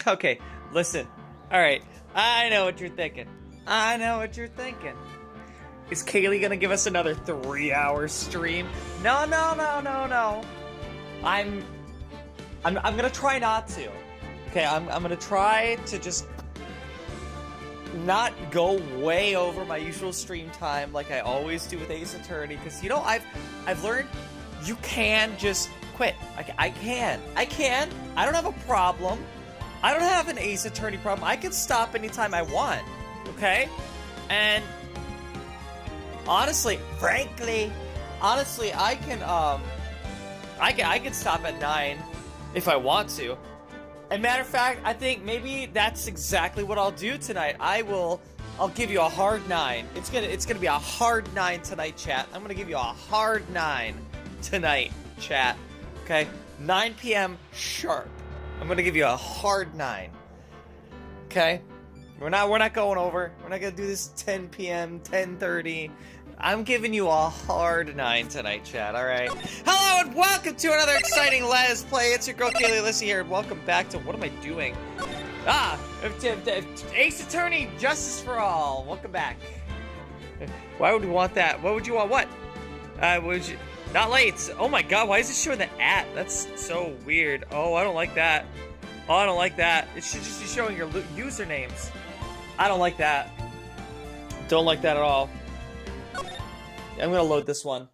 Okay, listen. Alright, I know what you're thinking. I know what you're thinking. Is Kayleigh gonna give us another 3-hour stream? No, no, no, no, no. I'm gonna try not to. Okay, I'm gonna try to just not go way over my usual stream time like I always do with Ace Attorney, because you know I've learned you can just quit. I can. I don't have a problem. I don't have an Ace Attorney problem. I can stop anytime I want. Okay? And honestly, I can stop at 9 if I want to. And matter of fact, I think maybe that's exactly what I'll do tonight. I'll give you a hard 9. It's gonna be a hard 9 tonight, chat. I'm gonna give you a hard 9 tonight, chat. Okay? 9 p.m. sharp. I'm gonna give you a hard 9. Okay? We're not going over. We're not gonna do this 10 p.m., 10:30. I'm giving you a hard 9 tonight, chat, alright? Hello and welcome to another exciting Let's Play. It's your girl, Kayleigh Alyssa here, and welcome back to, what am I doing? Ace Attorney, Justice for All. Welcome back. Why would we want that? What would you want? What? Would you... Not late. Oh my god, why is it showing the @ That's so weird. Oh, I don't like that. Oh, I don't like that. It should just be showing your usernames. I don't like that. Don't like that at all. I'm gonna load this one.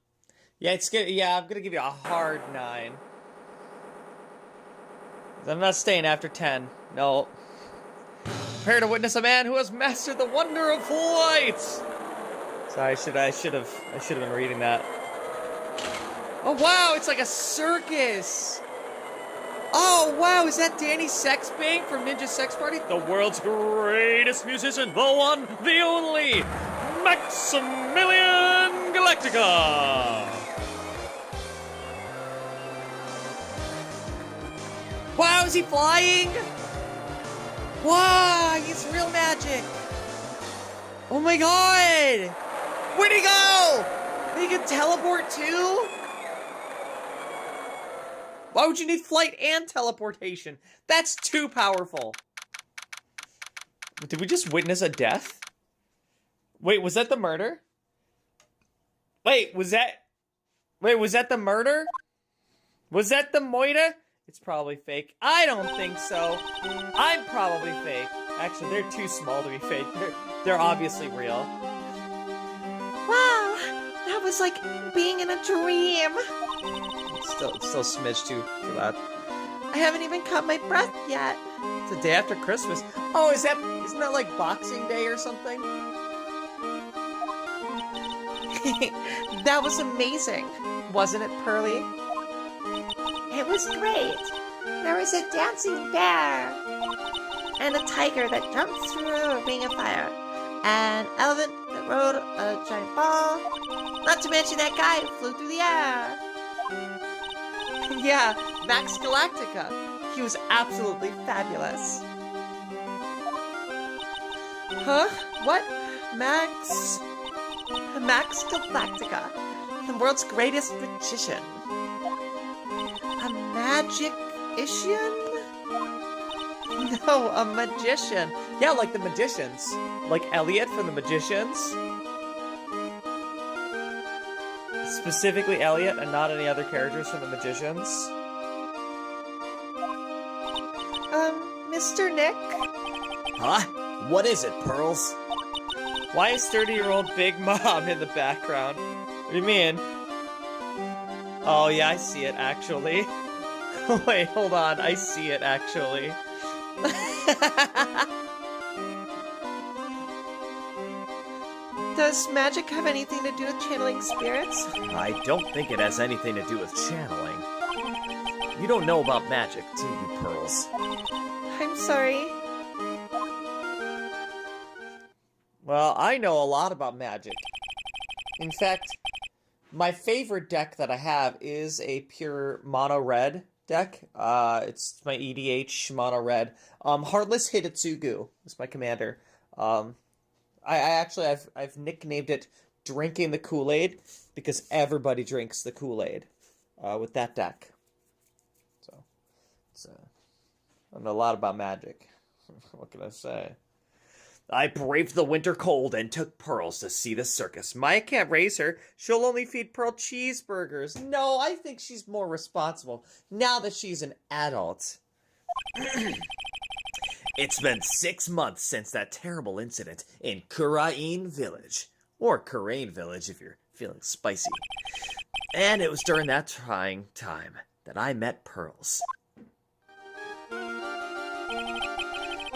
Yeah, I'm gonna give you a hard 9. I'm not staying after 10. No. Prepare to witness a man who has mastered the wonder of flight. Sorry, I should have been reading that. Oh wow, it's like a circus. Oh wow, is that Danny Sexbang from Ninja Sex Party? The world's greatest musician, the one, the only, Maximilian Galactica! Wow, is he flying? Wow, he's real magic! Oh my god! Where'd he go? He can teleport too? Why would you need flight and teleportation? That's too powerful. Did we just witness a death? Wait, was that the murder? Wait, was that the murder? Was that the Moira? It's probably fake. I don't think so. I'm probably fake. Actually, they're too small to be fake. They're obviously real. Wow, that was like being in a dream. It's still a smidge too loud. I haven't even caught my breath yet. It's the day after Christmas. Oh, isn't that like Boxing Day or something? That was amazing, wasn't it, Pearly? It was great. There was a dancing bear, And a tiger that jumped through a ring of fire. An elephant that rode a giant ball. Not to mention that guy who flew through the air. Yeah, Max Galactica. He was absolutely fabulous. Huh? What? Max Galactica. The world's greatest magician. A magician? No, a magician. Yeah, like the Magicians. Like Elliot from the Magicians. Specifically Elliot and not any other characters from the Magicians. Mr. Nick? Huh? What is it, Pearls? Why is 30-year-old Big Mom in the background? What do you mean? Oh yeah, I see it actually. Wait, hold on, I see it actually. Does magic have anything to do with channeling spirits? I don't think it has anything to do with channeling. You don't know about magic, do you, Pearls? I'm sorry. Well, I know a lot about magic. In fact, my favorite deck that I have is a pure mono red deck. It's my EDH mono red. Heartless Hidetsugu is my commander. I've nicknamed it Drinking the Kool-Aid because everybody drinks the Kool-Aid with that deck. So I know a lot about magic. What can I say? I braved the winter cold and took Pearls to see the circus. Maya can't raise her. She'll only feed Pearl cheeseburgers. No, I think she's more responsible now that she's an adult. It's been 6 months since that terrible incident in Kurain Village. Or Kurain Village if you're feeling spicy. And it was during that trying time that I met Pearls.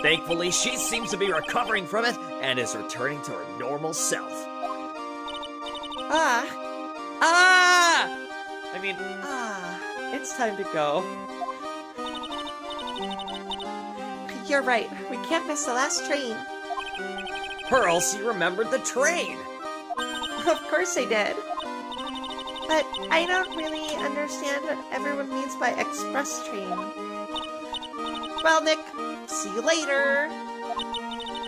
Thankfully, she seems to be recovering from it and is returning to her normal self. It's time to go. You're right. We can't miss the last train. Pearls, you remembered the train! Of course I did. But I don't really understand what everyone means by express train. Well, Nick, see you later.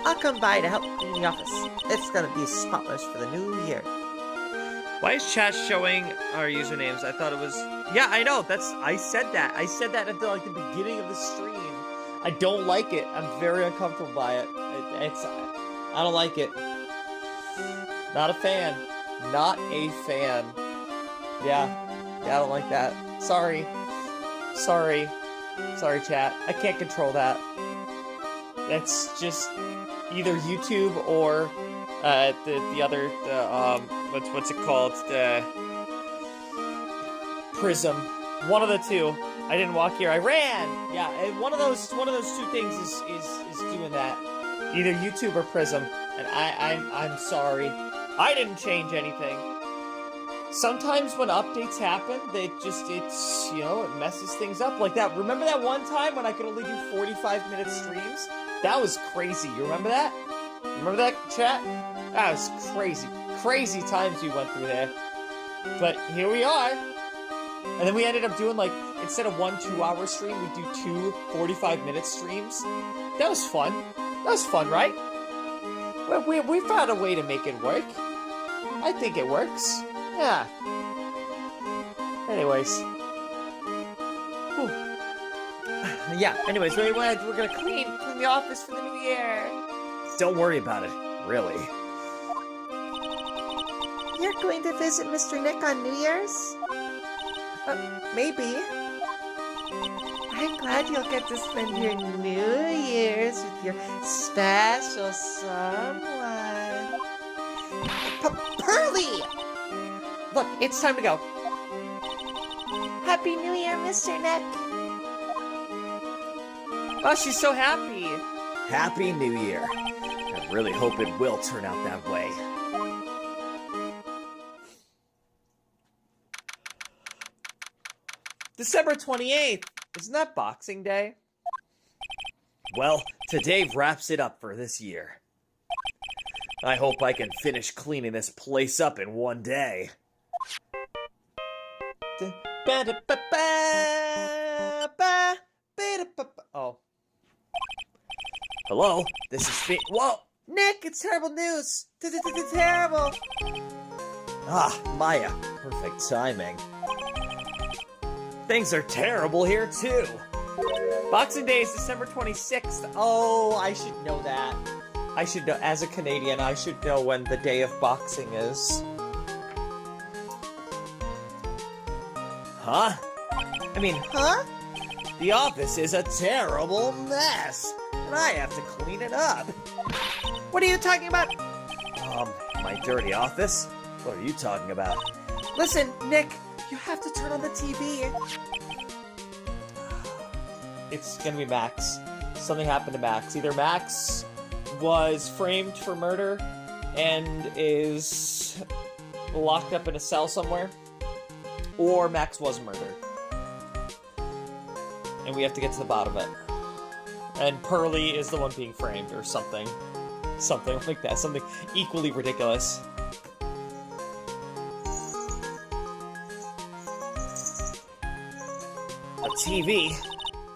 I'll come by to help clean the office. It's gonna be spotless for the new year. Why is chat showing our usernames? I thought it was... Yeah, I know. I said that. I said that at the beginning of the stream. I don't like it. I'm very uncomfortable by it. I don't like it. Not a fan. Not a fan. Yeah, I don't like that. Sorry, chat. I can't control that. That's just either YouTube or the other what's it called? The Prism. One of the two. I didn't walk here. I ran. Yeah, and one of those two things is doing that. Either YouTube or Prism. And I'm sorry. I didn't change anything. Sometimes when updates happen, it messes things up like that. Remember that one time when I could only do 45-minute streams? That was crazy. You remember that? Remember that, chat? That was crazy. Crazy times we went through there. But here we are. And then we ended up doing, instead of 1 2-hour stream, we do 2 45-minute streams. That was fun. That was fun, right? We found a way to make it work. I think it works. Yeah. Anyways. Whew. Yeah, anyways, we're gonna clean the office for the new year. Don't worry about it, really. You're going to visit Mr. Nick on New Year's? Maybe. I'm glad you'll get to spend your New Year's with your special someone. Pearly! Look, it's time to go. Happy New Year, Mr. Nick. Oh, she's so happy. Happy New Year. I really hope it will turn out that way. December 28th. Isn't that Boxing Day? Well, today wraps it up for this year. I hope I can finish cleaning this place up in one day. Oh. Hello? This is Whoa! Nick, it's terrible news. Terrible. Ah, Maya. Perfect timing. Things are terrible here, too. Boxing Day is December 26th. Oh, I should know that. I should know. As a Canadian, I should know when the day of boxing is. Huh? Huh? The office is a terrible mess, and I have to clean it up. What are you talking about? My dirty office? What are you talking about? Listen, Nick, you have to turn on the TV. It's gonna be Max. Something happened to Max. Either Max was framed for murder and is locked up in a cell somewhere, or Max was murdered. And we have to get to the bottom of it. And Pearly is the one being framed, or something. Something like that. Something equally ridiculous. A TV?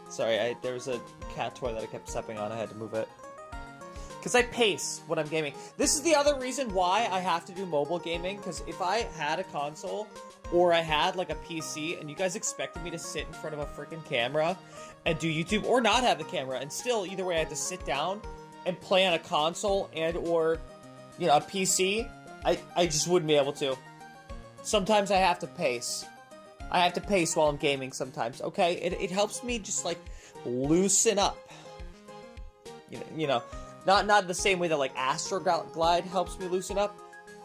Sorry, there was a cat toy that I kept stepping on. I had to move it. Because I pace when I'm gaming. This is the other reason why I have to do mobile gaming, because if I had a console or I had like a PC and you guys expected me to sit in front of a freaking camera and do YouTube, or not have the camera, and still either way I had to sit down and play on a console and or, you know, a PC, I just wouldn't be able to. Sometimes I have to pace. I have to pace while I'm gaming sometimes, okay? It helps me just like loosen up. You know, not the same way that like Astroglide helps me loosen up,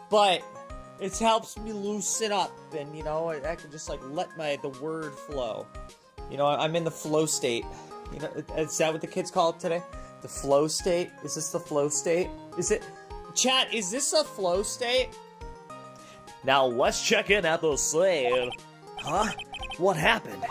but it helps me loosen up, and you know, I can just like let the word flow. You know, I'm in the flow state. You know, is that what the kids call it today? The flow state? Is this the flow state? Is it? Chat, is this a flow state? Now let's check in at the slave. Huh? What happened?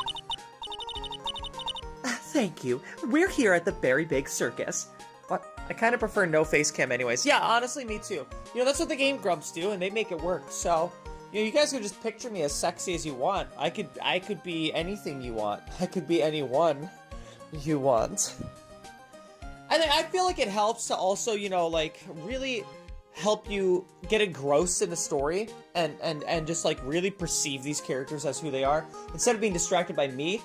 Thank you. We're here at the Very Big Circus. What? I kind of prefer no face cam anyways. Yeah, honestly, me too. You know, that's what the Game Grumps do, and they make it work. So, you know, you guys could just picture me as sexy as you want. I could be anything you want. I could be anyone you want. And I feel like it helps to also, you know, like, really help you get engrossed in the story and just, like, really perceive these characters as who they are, instead of being distracted by me.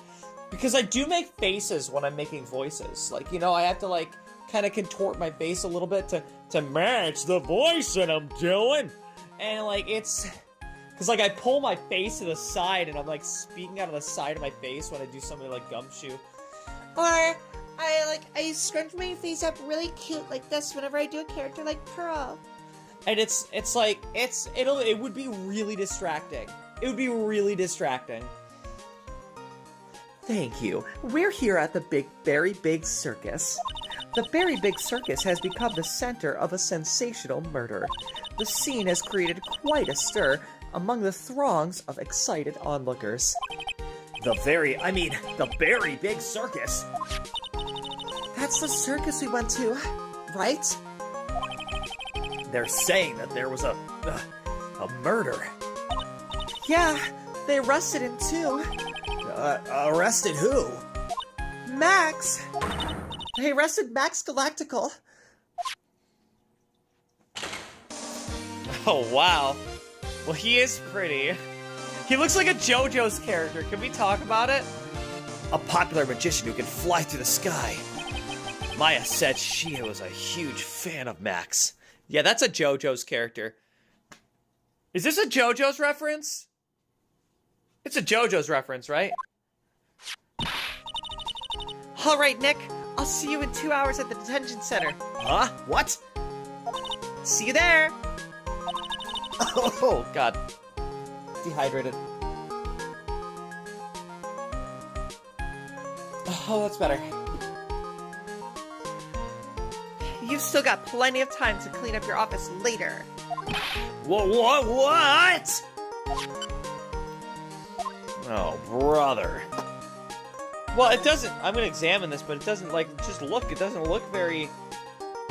Because I do make faces when I'm making voices. Like, you know, I have to, like, kind of contort my face a little bit to match the voice that I'm doing. And, like, it's... Because, like, I pull my face to the side and I'm, like, speaking out of the side of my face when I do something like Gumshoe. Or I scrunch my face up really cute like this whenever I do a character like Pearl. And it's like, it would be really distracting. It would be really distracting. Thank you. We're here at the Very Big Circus. The Very Big Circus has become the center of a sensational murder. The scene has created quite a stir among the throngs of excited onlookers. The Very Big Circus? That's the circus we went to, right? They're saying that there was a murder. Yeah, they arrested him too. Arrested who? Max! They arrested Max Galactical. Oh, wow. Well, he is pretty. He looks like a JoJo's character. Can we talk about it? A popular magician who can fly through the sky. Maya said she was a huge fan of Max. Yeah, that's a JoJo's character. Is this a JoJo's reference? It's a JoJo's reference, right? All right, Nick. I'll see you in 2 hours at the detention center. Huh? What? See you there. Oh, God. Dehydrated. Oh, that's better. You've still got plenty of time to clean up your office later. What? Oh, brother. Well, it doesn't... I'm gonna examine this, but it doesn't, like, just look. It doesn't look very...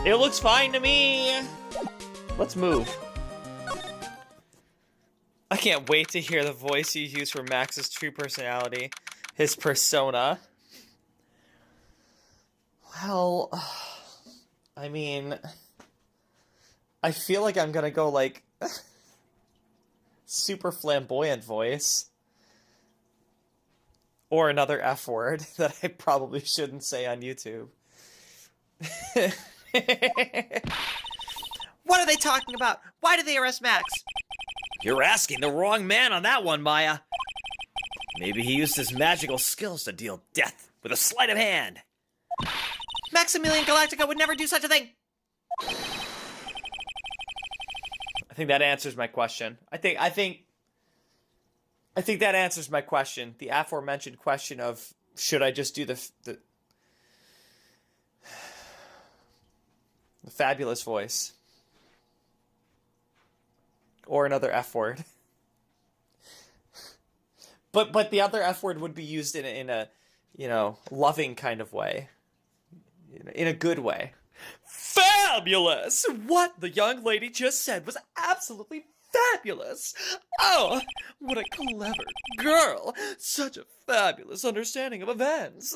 It looks fine to me. Let's move. I can't wait to hear the voice you use for Max's true personality. His persona. Well... I mean, I feel like I'm gonna go, like, super flamboyant voice. Or another F word that I probably shouldn't say on YouTube. What are they talking about? Why did they arrest Max? You're asking the wrong man on that one, Maya. Maybe he used his magical skills to deal death with a sleight of hand. Maximilian Galactica would never do such a thing! I think that answers my question. I think that answers my question. The aforementioned question of, should I just do the fabulous voice? Or another F word. But the other F word would be used in a you know, loving kind of way. In a good way. Fabulous! What the young lady just said was absolutely fabulous! Oh, what a clever girl! Such a fabulous understanding of events!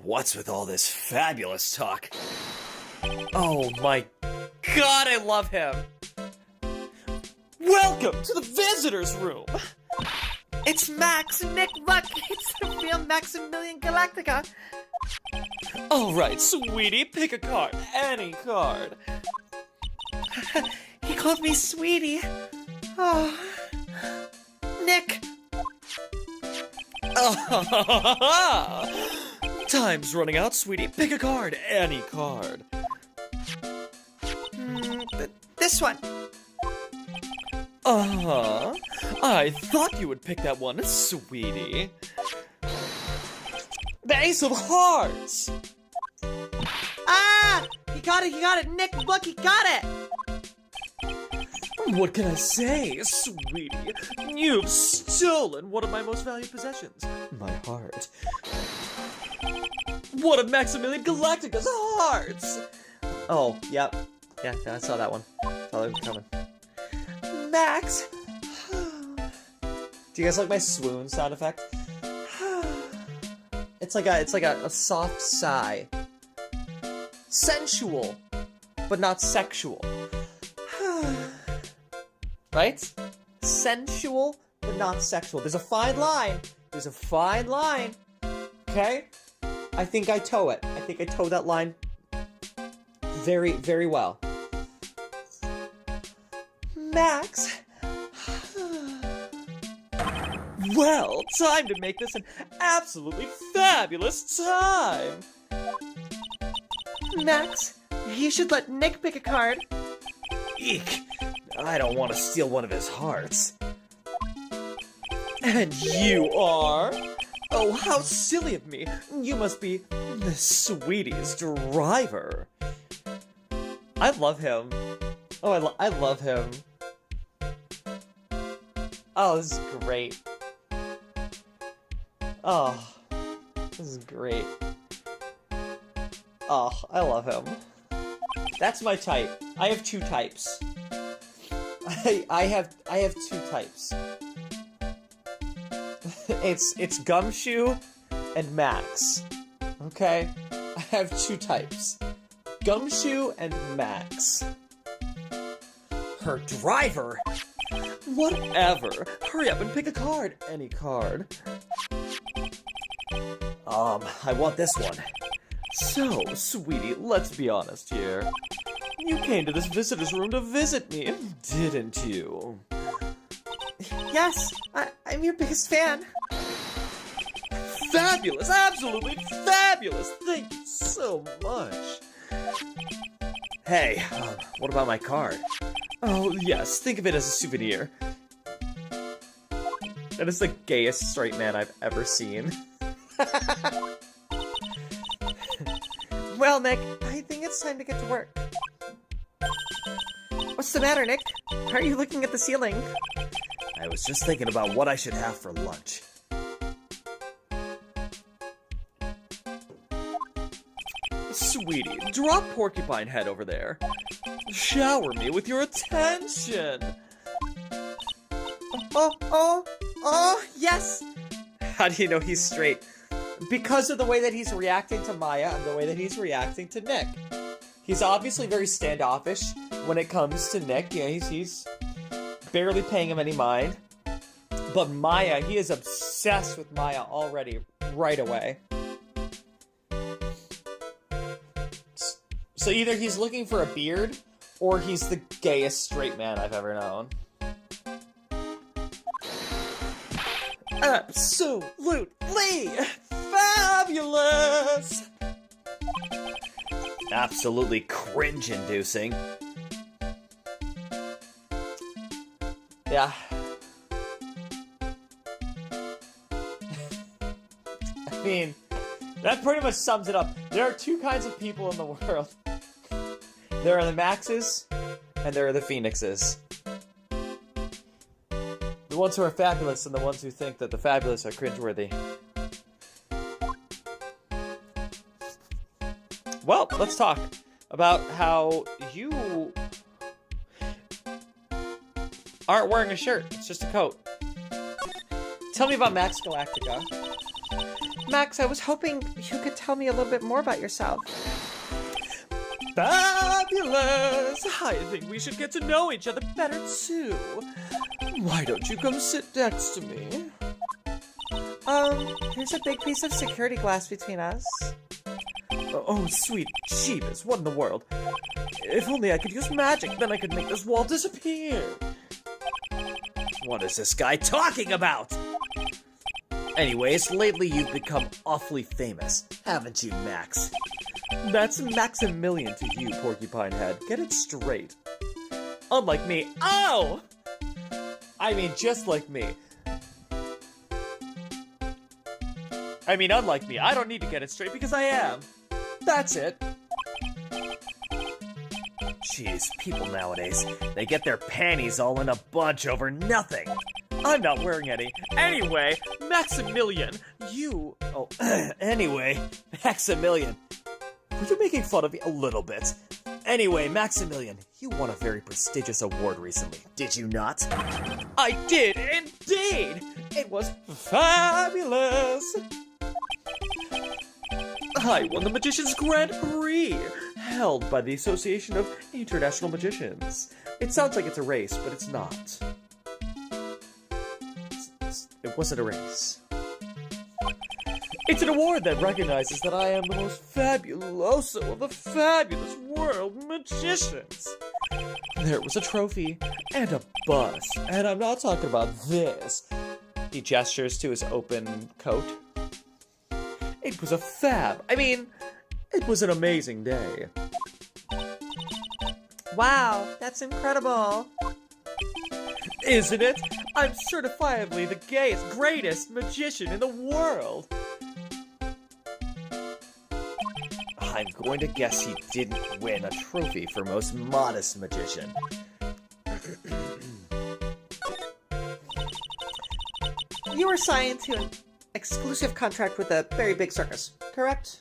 What's with all this fabulous talk? Oh my god, I love him! Welcome to the visitor's room! It's Max, Nick, look! It's the real Maximilian Galactica! Alright, sweetie, pick a card. Any card. He called me sweetie. Oh. Nick! Time's running out, sweetie. Pick a card. Any card. This one. Uh-huh. I thought you would pick that one, sweetie. The Ace of Hearts! Ah! He got it! Nick, look, he got it! What can I say, sweetie? You've stolen one of my most valued possessions. My heart. One of Maximilian Galactica's hearts! Oh, yep. Yeah, I saw that one. Saw that one coming. Max! Do you guys like my swoon sound effect? It's like a soft sigh. Sensual, but not sexual. Right? Sensual, but not sexual. There's a fine line. There's a fine line. Okay? I think I toe it. I think I toe that line very, very well. Max. Well, time to make this an absolutely fabulous time! Max, you should let Nick pick a card. Eek! I don't want to steal one of his hearts. And you are? Oh, how silly of me. You must be the sweetie's driver. I love him. Oh, I love him. Oh, this is great. Oh, this is great. Oh, I love him. That's my type. I have two types. I have two types. It's Gumshoe and Max. Okay? I have two types. Gumshoe and Max. Her driver? Whatever. Hurry up and pick a card. Any card. I want this one. So, sweetie, let's be honest here. You came to this visitor's room to visit me, didn't you? Yes, I'm your biggest fan. Fabulous! Absolutely fabulous! Thank you so much. Hey, what about my card? Oh, yes, think of it as a souvenir. That is the gayest straight man I've ever seen. Well, Nick, I think it's time to get to work. What's the matter, Nick? Why are you looking at the ceiling? I was just thinking about what I should have for lunch. Sweetie, drop Porcupine Head over there. Shower me with your attention. Oh, yes! How do you know he's straight? Because of the way that he's reacting to Maya and the way that he's reacting to Nick. He's obviously very standoffish when it comes to Nick. Yeah, he's barely paying him any mind. But Maya, he is obsessed with Maya already, right away. So either he's looking for a beard, or he's the gayest straight man I've ever known. Absolutely fabulous! Absolutely cringe-inducing. Yeah. I mean, that pretty much sums it up. There are two kinds of people in the world. There are the Maxes, and there are the Phoenixes. The ones who are fabulous and the ones who think that the fabulous are cringeworthy. Well, let's talk about how you aren't wearing a shirt. It's just a coat. Tell me about Max Galactica. Max, I was hoping you could tell me a little bit more about yourself. Fabulous! I think we should get to know each other better too. Why don't you come sit next to me? There's a big piece of security glass between us. Oh, sweet Jeebus, what in the world? If only I could use magic, then I could make this wall disappear. What is this guy talking about? Anyways, lately you've become awfully famous, haven't you, Max? That's Maximilian to you, Porcupine Head. Get it straight. Unlike me. Oh! I mean, just like me. I mean, unlike me. I don't need to get it straight because I am. That's it. Jeez, people nowadays, they get their panties all in a bunch over nothing. I'm not wearing any. Anyway, Maximilian, you... Oh, anyway, Maximilian. Were you making fun of me a little bit? Anyway, Maximilian, you won a very prestigious award recently, did you not? I did, indeed! It was fabulous! I won the Magician's Grand Prix, held by the Association of International Magicians. It sounds like it's a race, but it's not. It wasn't a race. It's an award that recognizes that I am the most fabuloso of the fabulous world magicians. There was a trophy and a bus, and I'm not talking about this. He gestures to his open coat. It was a fab. I mean, it was an amazing day. Wow, that's incredible. Isn't it? I'm certifiably the gayest, greatest magician in the world. I'm going to guess he didn't win a trophy for most modest magician. You were signed to an exclusive contract with a very big circus, correct?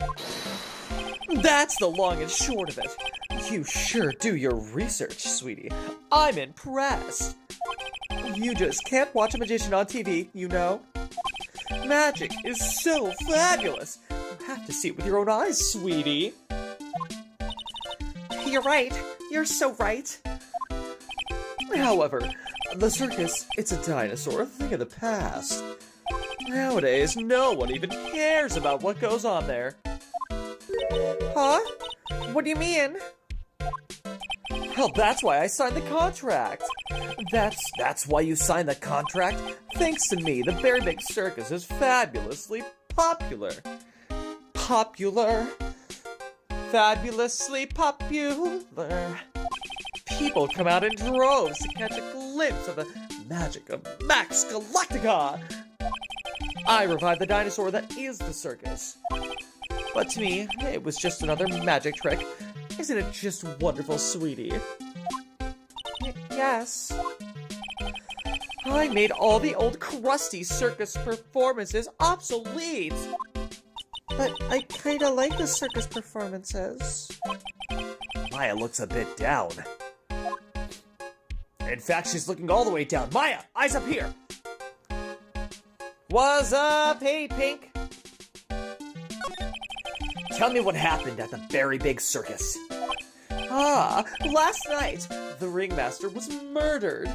That's the long and short of it. You sure do your research, sweetie. I'm impressed. You just can't watch a magician on TV, you know? Magic is so fabulous. You have to see it with your own eyes, sweetie. You're right. You're so right. However, the circus, it's a dinosaur, a thing of the past. Nowadays, no one even cares about what goes on there. Huh? What do you mean? Well, that's why I signed the contract. That's why you signed the contract? Thanks to me, the Very Big Circus is fabulously popular. Popular. Fabulously popular. People come out in droves to catch a glimpse of the magic of Max Galactica. I revived the dinosaur that is the circus. But to me, it was just another magic trick. Isn't it just wonderful, sweetie? Yes. I made all the old crusty circus performances obsolete. But I kinda like the circus performances. Maya looks a bit down. In fact, she's looking all the way down. Maya, eyes up here! What's up, hey Pink? Tell me what happened at the Very Big Circus. Last night, the ringmaster was murdered.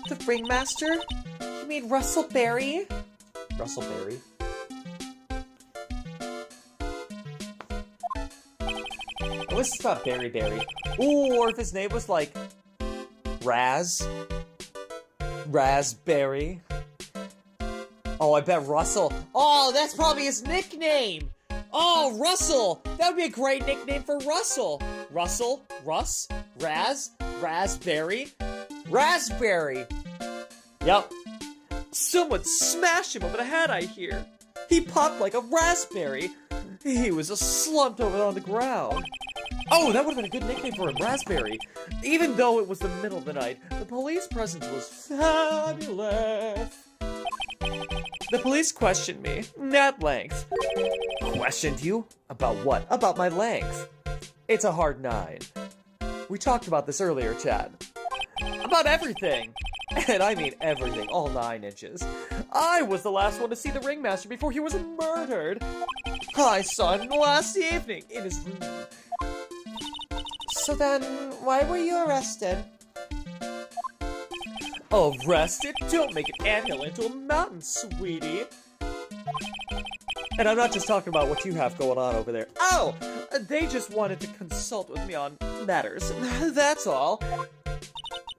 The ringmaster? You mean Russell Berry? Russell Berry? At least it's not Berry Berry. Ooh, or if his name was like Raspberry. Oh, I bet Russell. Oh, that's probably his nickname. Oh, Russell. That would be a great nickname for Russell. Russell, Russ, Raspberry. Raspberry. Yep. Someone smashed him over the head, I hear. He popped like a raspberry. He was slumped over on the ground. Oh, that would have been a good nickname for him, Raspberry. Even though it was the middle of the night, the police presence was fabulous. The police questioned me at length. Questioned you? About what? About my length. It's a hard 9. We talked about this earlier, Chad. About everything. And I mean everything, all 9 inches. I was the last one to see the ringmaster before he was murdered. I saw him last evening in his room. So then, why were you arrested? Arrested? Don't make an anthill into a mountain, sweetie. And I'm not just talking about what you have going on over there. Oh, they just wanted to consult with me on matters. That's all.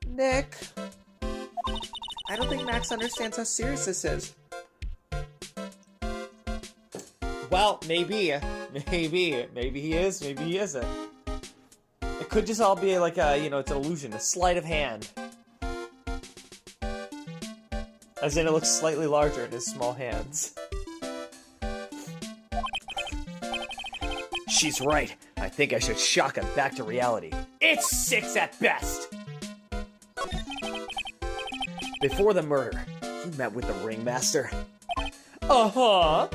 Nick, I don't think Max understands how serious this is. Well, maybe he is, maybe he isn't. It could just all be like a, it's an illusion, a sleight of hand. As in, it looks slightly larger in his small hands. She's right. I think I should shock him back to reality. It's 6 at best! Before the murder, you met with the ringmaster. Uh-huh.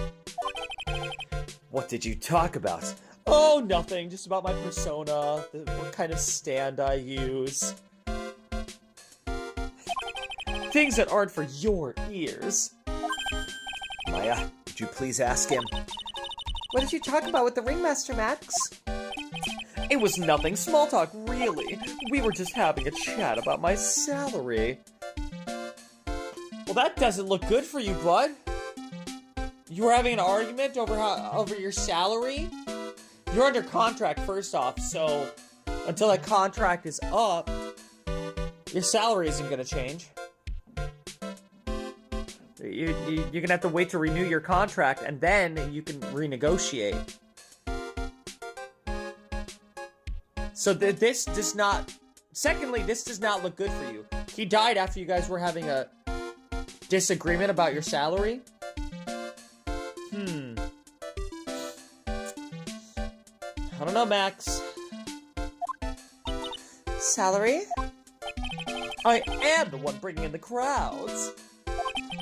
What did you talk about? Oh, nothing. Just about my persona, what kind of stand I use. Things that aren't for your ears. Maya, would you please ask him? What did you talk about with the ringmaster, Max? It was nothing. Small talk, really. We were just having a chat about my salary. Well, that doesn't look good for you, bud. You were having an argument over your salary? You're under contract, first off, so until that contract is up, your salary isn't gonna change. You're gonna have to wait to renew your contract, and then you can renegotiate. So this does not... Secondly, this does not look good for you. He died after you guys were having a disagreement about your salary? I don't know, Max. Salary? I am the one bringing in the crowds.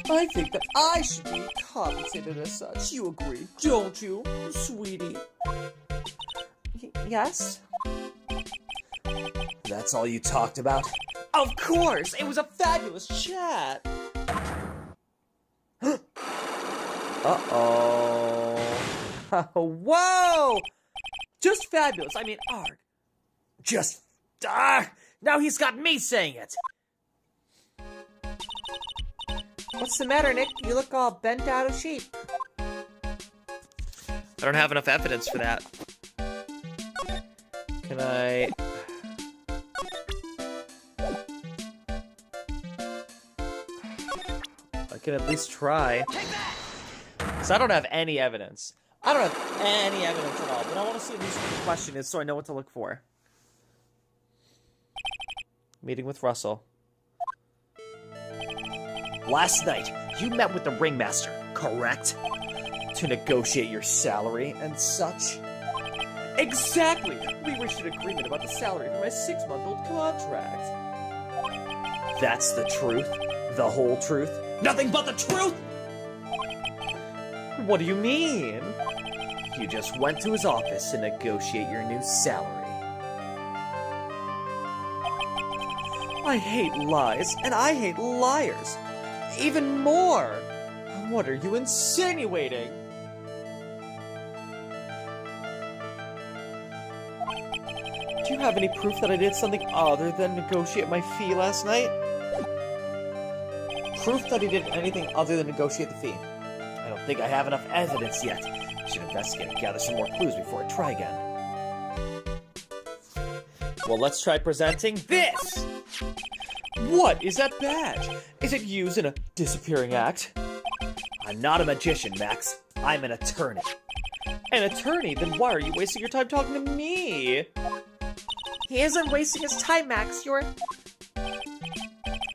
I think that I should be compensated as such. You agree, don't you, sweetie? Yes? That's all you talked about? Of course! It was a fabulous chat! Uh-oh. Whoa! Just fabulous. I mean, Arg. Just... now he's got me saying it! What's the matter, Nick? You look all bent out of shape. I don't have enough evidence for that. Can I... I can at least try. Because I don't have any evidence. I don't have any evidence at all, but I want to see at least what the question is so I know what to look for. Meeting with Russell. Last night, you met with the ringmaster, correct? To negotiate your salary and such? Exactly! We reached an agreement about the salary for my 6-month-old contract. That's the truth? The whole truth? Nothing but the truth?! What do you mean? You just went to his office to negotiate your new salary. I hate lies, and I hate liars. Even more! What are you insinuating? Do you have any proof that I did something other than negotiate my fee last night? Proof that he did anything other than negotiate the fee. I don't think I have enough evidence yet. I should investigate and gather some more clues before I try again. Well, let's try presenting this! What is that badge? Is it used in a disappearing act? I'm not a magician, Max. I'm an attorney. An attorney? Then why are you wasting your time talking to me? He isn't wasting his time, Max. You're...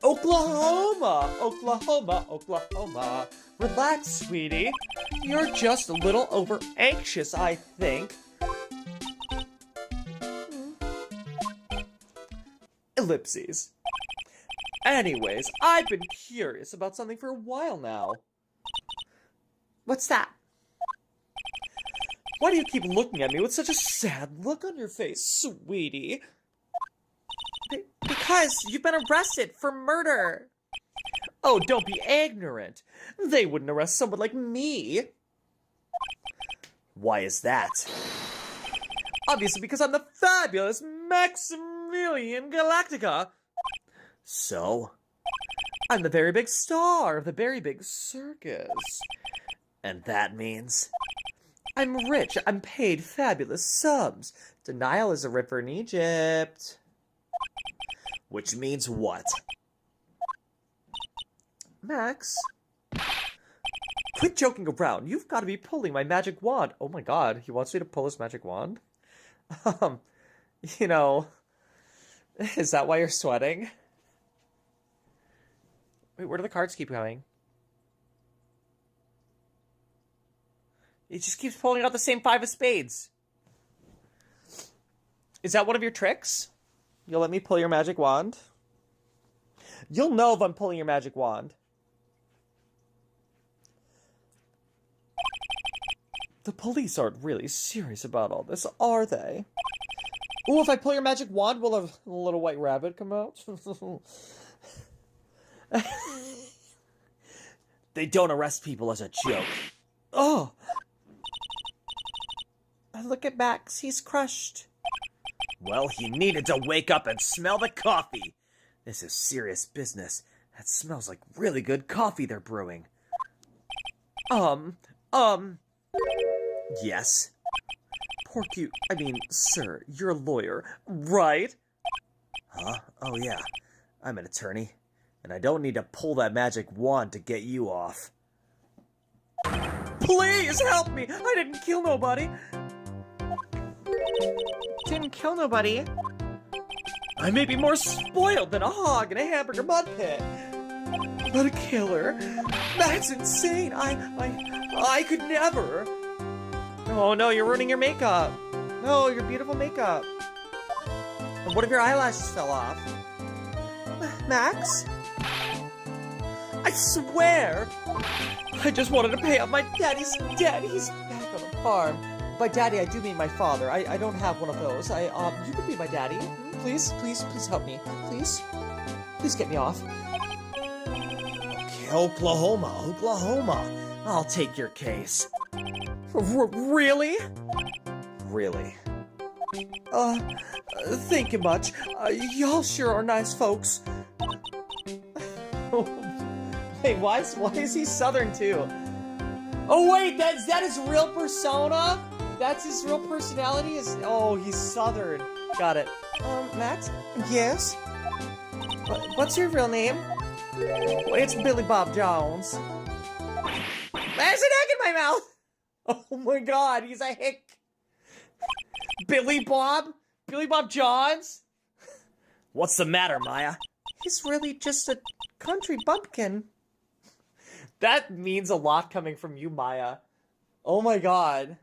Oklahoma! Oklahoma! Oklahoma! Relax, sweetie. You're just a little over-anxious, I think. Ellipses. Anyways, I've been curious about something for a while now. What's that? Why do you keep looking at me with such a sad look on your face, sweetie? Because you've been arrested for murder. Oh, don't be ignorant. They wouldn't arrest someone like me. Why is that? Obviously because I'm the fabulous Maximilian Galactica. So? I'm the very big star of the very big circus. And that means? I'm rich. I'm paid fabulous sums. Denial is a river in Egypt. Which means what? Max? Quit joking around. You've got to be pulling my magic wand. Oh my god, he wants me to pull his magic wand? You know, is that why you're sweating? Wait, where do the cards keep going? He just keeps pulling out the same 5 of spades. Is that one of your tricks? You'll let me pull your magic wand? You'll know if I'm pulling your magic wand. The police aren't really serious about all this, are they? Ooh, if I pull your magic wand, will a little white rabbit come out? They don't arrest people as a joke. Oh! Look at Max, he's crushed. Well, he needed to wake up and smell the coffee. This is serious business. That smells like really good coffee they're brewing. Yes? Sir, you're a lawyer, right? Huh? Oh yeah, I'm an attorney. And I don't need to pull that magic wand to get you off. Please help me! I didn't kill nobody! Didn't kill nobody? I may be more spoiled than a hog in a hamburger mud pit. But a killer? That's insane! I could never! Oh no, you're ruining your makeup. No, your beautiful makeup. And what if your eyelashes fell off? Max? I swear! I just wanted to pay off my daddy's debt. He's back on the farm. By daddy, I do mean my father. I don't have one of those. You could be my daddy. Please help me. Please get me off. Okay, Oklahoma. I'll take your case. Really? Really? Thank you much. Y'all sure are nice folks. Wait, why is he Southern too? Oh wait, is that his real persona? That's his real personality? Oh, he's Southern. Got it. Max? Yes? What's your real name? It's Billy Bob Jones. There's an egg in my mouth! Oh my god, he's a hick. Billy Bob? Billy Bob Johns? What's the matter, Maya? He's really just a country bumpkin. That means a lot coming from you, Maya. Oh my god.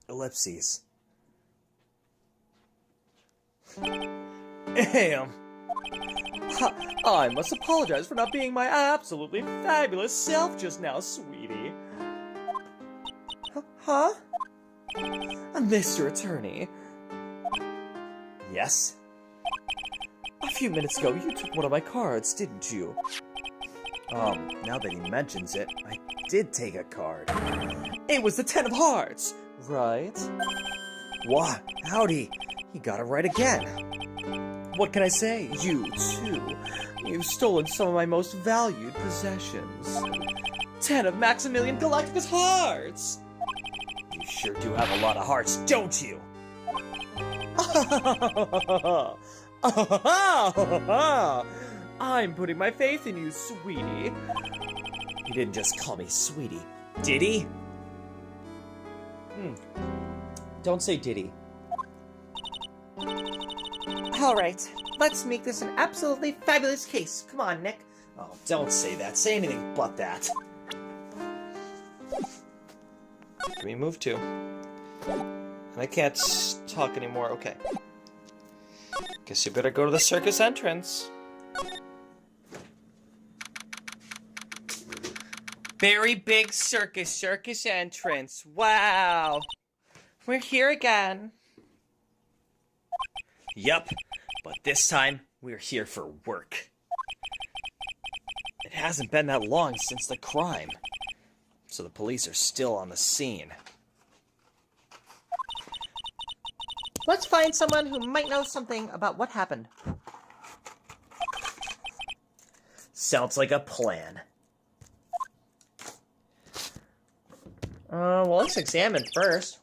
Ellipses. Ahem. I must apologize for not being my absolutely fabulous self just now, sweetie. Huh? Mr. Attorney. Yes? A few minutes ago, you took one of my cards, didn't you? Now that he mentions it, I did take a card. It was the 10 of hearts, right? What? Howdy. He got it right again. What can I say? You, too. You've stolen some of my most valued possessions. 10 of Maximilian Galactica's hearts! You sure do have a lot of hearts, don't you? I'm putting my faith in you, sweetie. He didn't just call me sweetie, did he? Don't say diddy. Alright, let's make this an absolutely fabulous case. Come on, Nick. Oh, don't say that. Say anything but that. Can we move to? I can't talk anymore. Okay. Guess you better go to the circus entrance. Very big circus entrance. Wow. We're here again. Yep. But this time, we're here for work. It hasn't been that long since the crime, so the police are still on the scene. Let's find someone who might know something about what happened. Sounds like a plan. Well, let's examine first.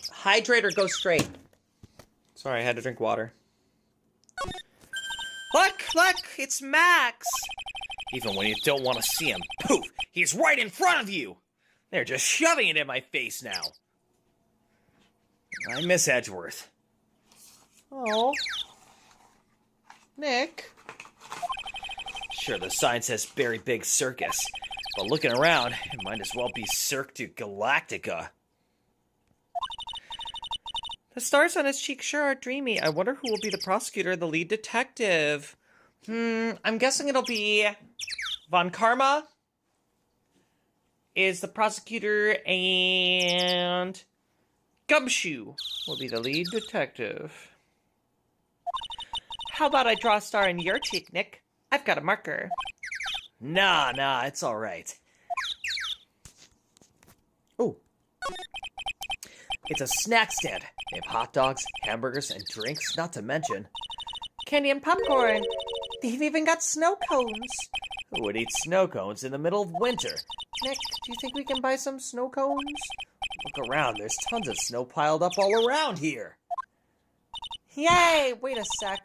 Hydrate or go straight? Sorry, I had to drink water. Look, it's Max. Even when you don't want to see him, poof, he's right in front of you. They're just shoving it in my face now. I miss Edgeworth. Oh. Nick. Sure, the sign says Berry Big Circus, but looking around, it might as well be Cirque du Galactica. The stars on his cheek sure are dreamy. I wonder who will be the prosecutor, the lead detective. I'm guessing it'll be Von Karma is the prosecutor, and Gumshoe will be the lead detective. How about I draw a star in your cheek, Nick? I've got a marker. Nah, it's alright. Oh. It's a snack stand. They have hot dogs, hamburgers, and drinks, not to mention. Candy and popcorn. They've even got snow cones. Who would eat snow cones in the middle of winter? Nick, do you think we can buy some snow cones? Look around, there's tons of snow piled up all around here. Yay! Wait a sec.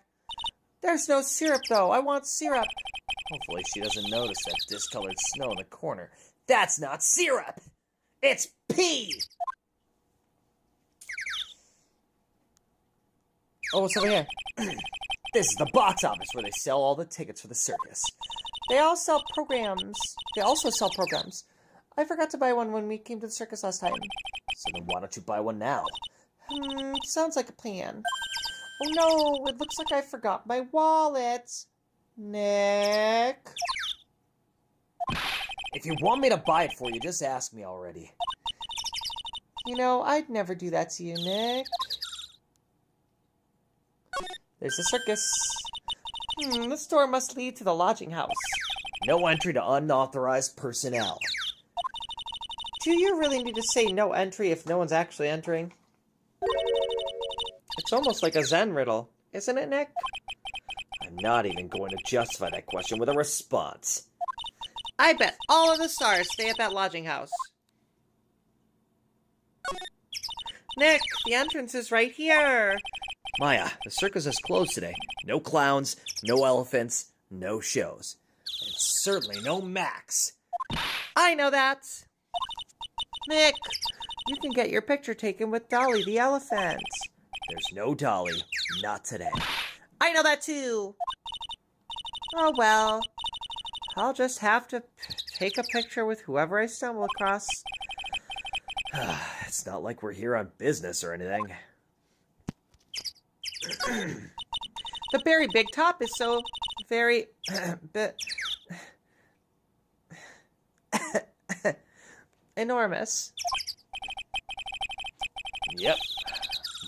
There's no syrup, though. I want syrup. Hopefully she doesn't notice that discolored snow in the corner. That's not syrup! It's pee! Oh, what's over here? This is the box office where they sell all the tickets for the circus. They also sell programs. I forgot to buy one when we came to the circus last time. So then why don't you buy one now? Sounds like a plan. Oh no, it looks like I forgot my wallet. Nick. If you want me to buy it for you, just ask me already. You know, I'd never do that to you, Nick. There's the circus. This door must lead to the lodging house. No entry to unauthorized personnel. Do you really need to say no entry if no one's actually entering? It's almost like a Zen riddle, isn't it, Nick? I'm not even going to justify that question with a response. I bet all of the stars stay at that lodging house. Nick, the entrance is right here. Maya, the circus is closed today. No clowns, no elephants, no shows. And certainly no Max. I know that. Nick, you can get your picture taken with Dolly the elephant. There's no Dolly, not today. I know that too. Oh well. I'll just have to take a picture with whoever I stumble across. It's not like we're here on business or anything. The Berry Big Top is so very enormous. Yep.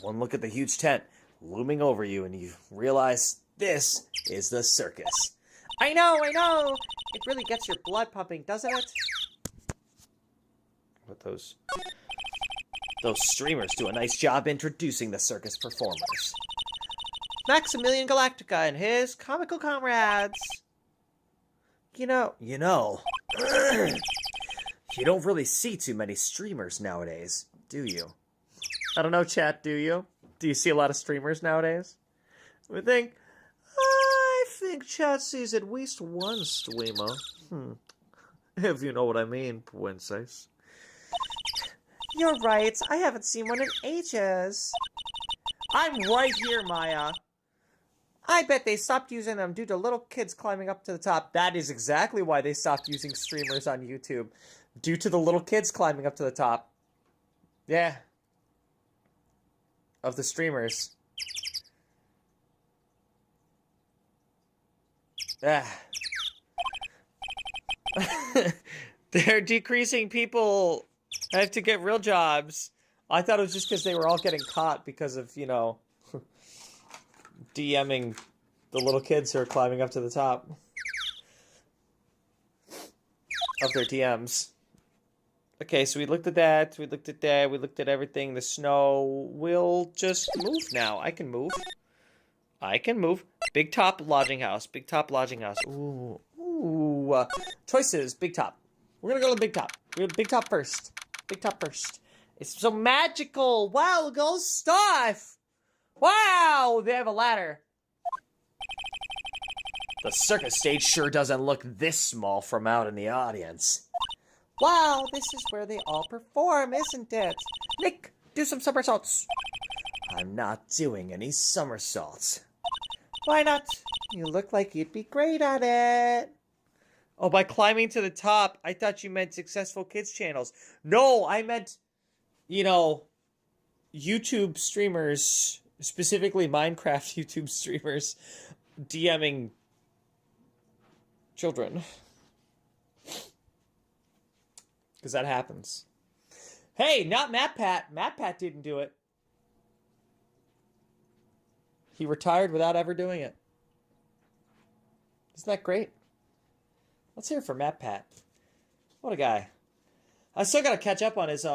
One look at the huge tent looming over you and you realize this is the circus. I know. It really gets your blood pumping, doesn't it? What those? Those streamers do a nice job introducing the circus performers. Maximilian Galactica and his comical comrades. You know, you don't really see too many streamers nowadays, do you? I don't know, chat, do you? Do you see a lot of streamers nowadays? I think chat sees at least one streamer. If you know what I mean, princess. You're right, I haven't seen one in ages. I'm right here, Maya. I bet they stopped using them due to little kids climbing up to the top. That is exactly why they stopped using streamers on YouTube. Due to the little kids climbing up to the top. Yeah. Of the streamers. They're decreasing people. I have to get real jobs. I thought it was just because they were all getting caught because of, you know, DMing the little kids who are climbing up to the top of their DMs. Okay, so we looked at that, we looked at that, we looked at everything. The snow will just move now. I can move. I can move. Big Top Lodging House. Big Top Lodging House. Ooh. Ooh. Choices. Big Top. We're gonna go to Big Top. We're Big Top first. Big Top first. It's so magical. Wow, look at all this stuff. Wow, they have a ladder. The circus stage sure doesn't look this small from out in the audience. Wow, this is where they all perform, isn't it? Nick, do some somersaults. I'm not doing any somersaults. Why not? You look like you'd be great at it. Oh, by climbing to the top, I thought you meant successful kids channels. No, I meant, you know, YouTube streamers, specifically Minecraft YouTube streamers, DMing children. Because that happens. Hey, not MatPat. MatPat didn't do it. He retired without ever doing it. Isn't that great? Let's hear it for MatPat. What a guy. I still gotta catch up on his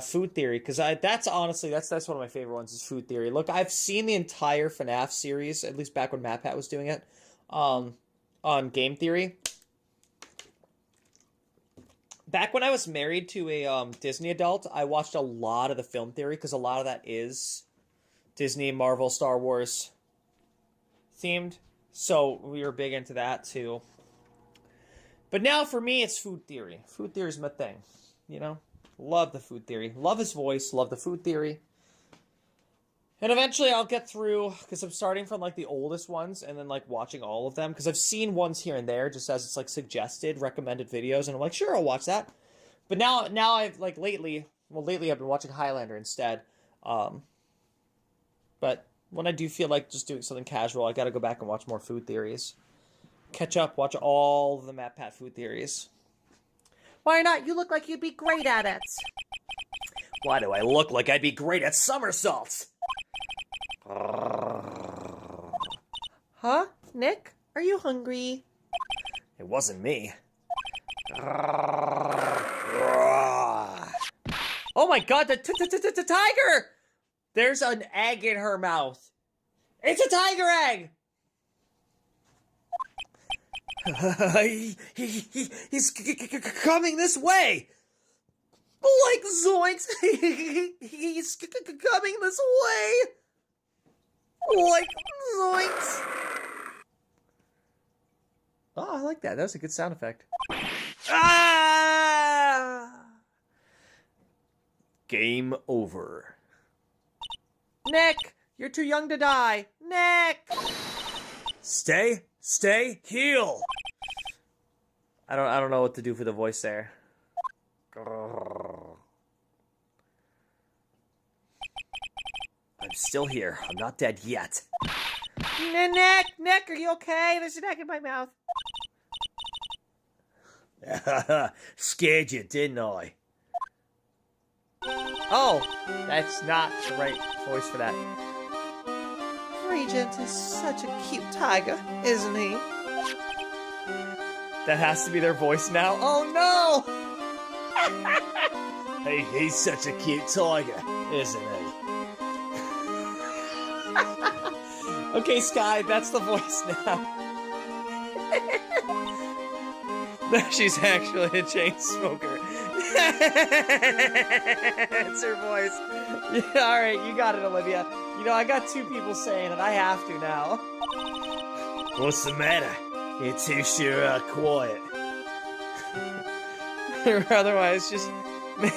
food theory, because that's honestly one of my favorite ones is food theory. Look, I've seen the entire FNAF series, at least back when MatPat was doing it, on Game Theory. Back when I was married to a Disney adult, I watched a lot of the film theory, because a lot of that is Disney, Marvel, Star Wars themed. So we were big into that too. But now for me, it's food theory. Food theory is my thing. You know? Love the food theory. Love his voice. Love the food theory. And eventually I'll get through, because I'm starting from like the oldest ones and then like watching all of them. Because I've seen ones here and there just as it's like suggested, recommended videos. And I'm like, sure, I'll watch that. But now I've like lately I've been watching Highlander instead. But when I do feel like just doing something casual, I gotta go back and watch more food theories. Catch up, watch all of the MatPat food theories. Why not? You look like you'd be great at it. Why do I look like I'd be great at somersaults? Huh? Nick? Are you hungry? It wasn't me. Oh my god, the tiger! There's an egg in her mouth. It's a tiger egg! He's coming this way! Like zoinks! He's coming this way! Like zoinks! Oh, I like that. That was a good sound effect. Ah! Game over. Nick! You're too young to die! Nick! Stay, heal! I don't know what to do for the voice there. I'm still here. I'm not dead yet. Nick, are you okay? There's an egg in my mouth. Scared you, didn't I? Oh, that's not the right voice for that. Regent is such a cute tiger, isn't he? That has to be their voice now. Oh no! Hey, he's such a cute tiger, isn't he? Okay, Sky, that's the voice now. She's actually a chain smoker. It's her voice. Yeah, alright, you got it, Olivia. You know, I got two people saying it. I have to now. What's the matter? You're too sure quiet. Or otherwise, just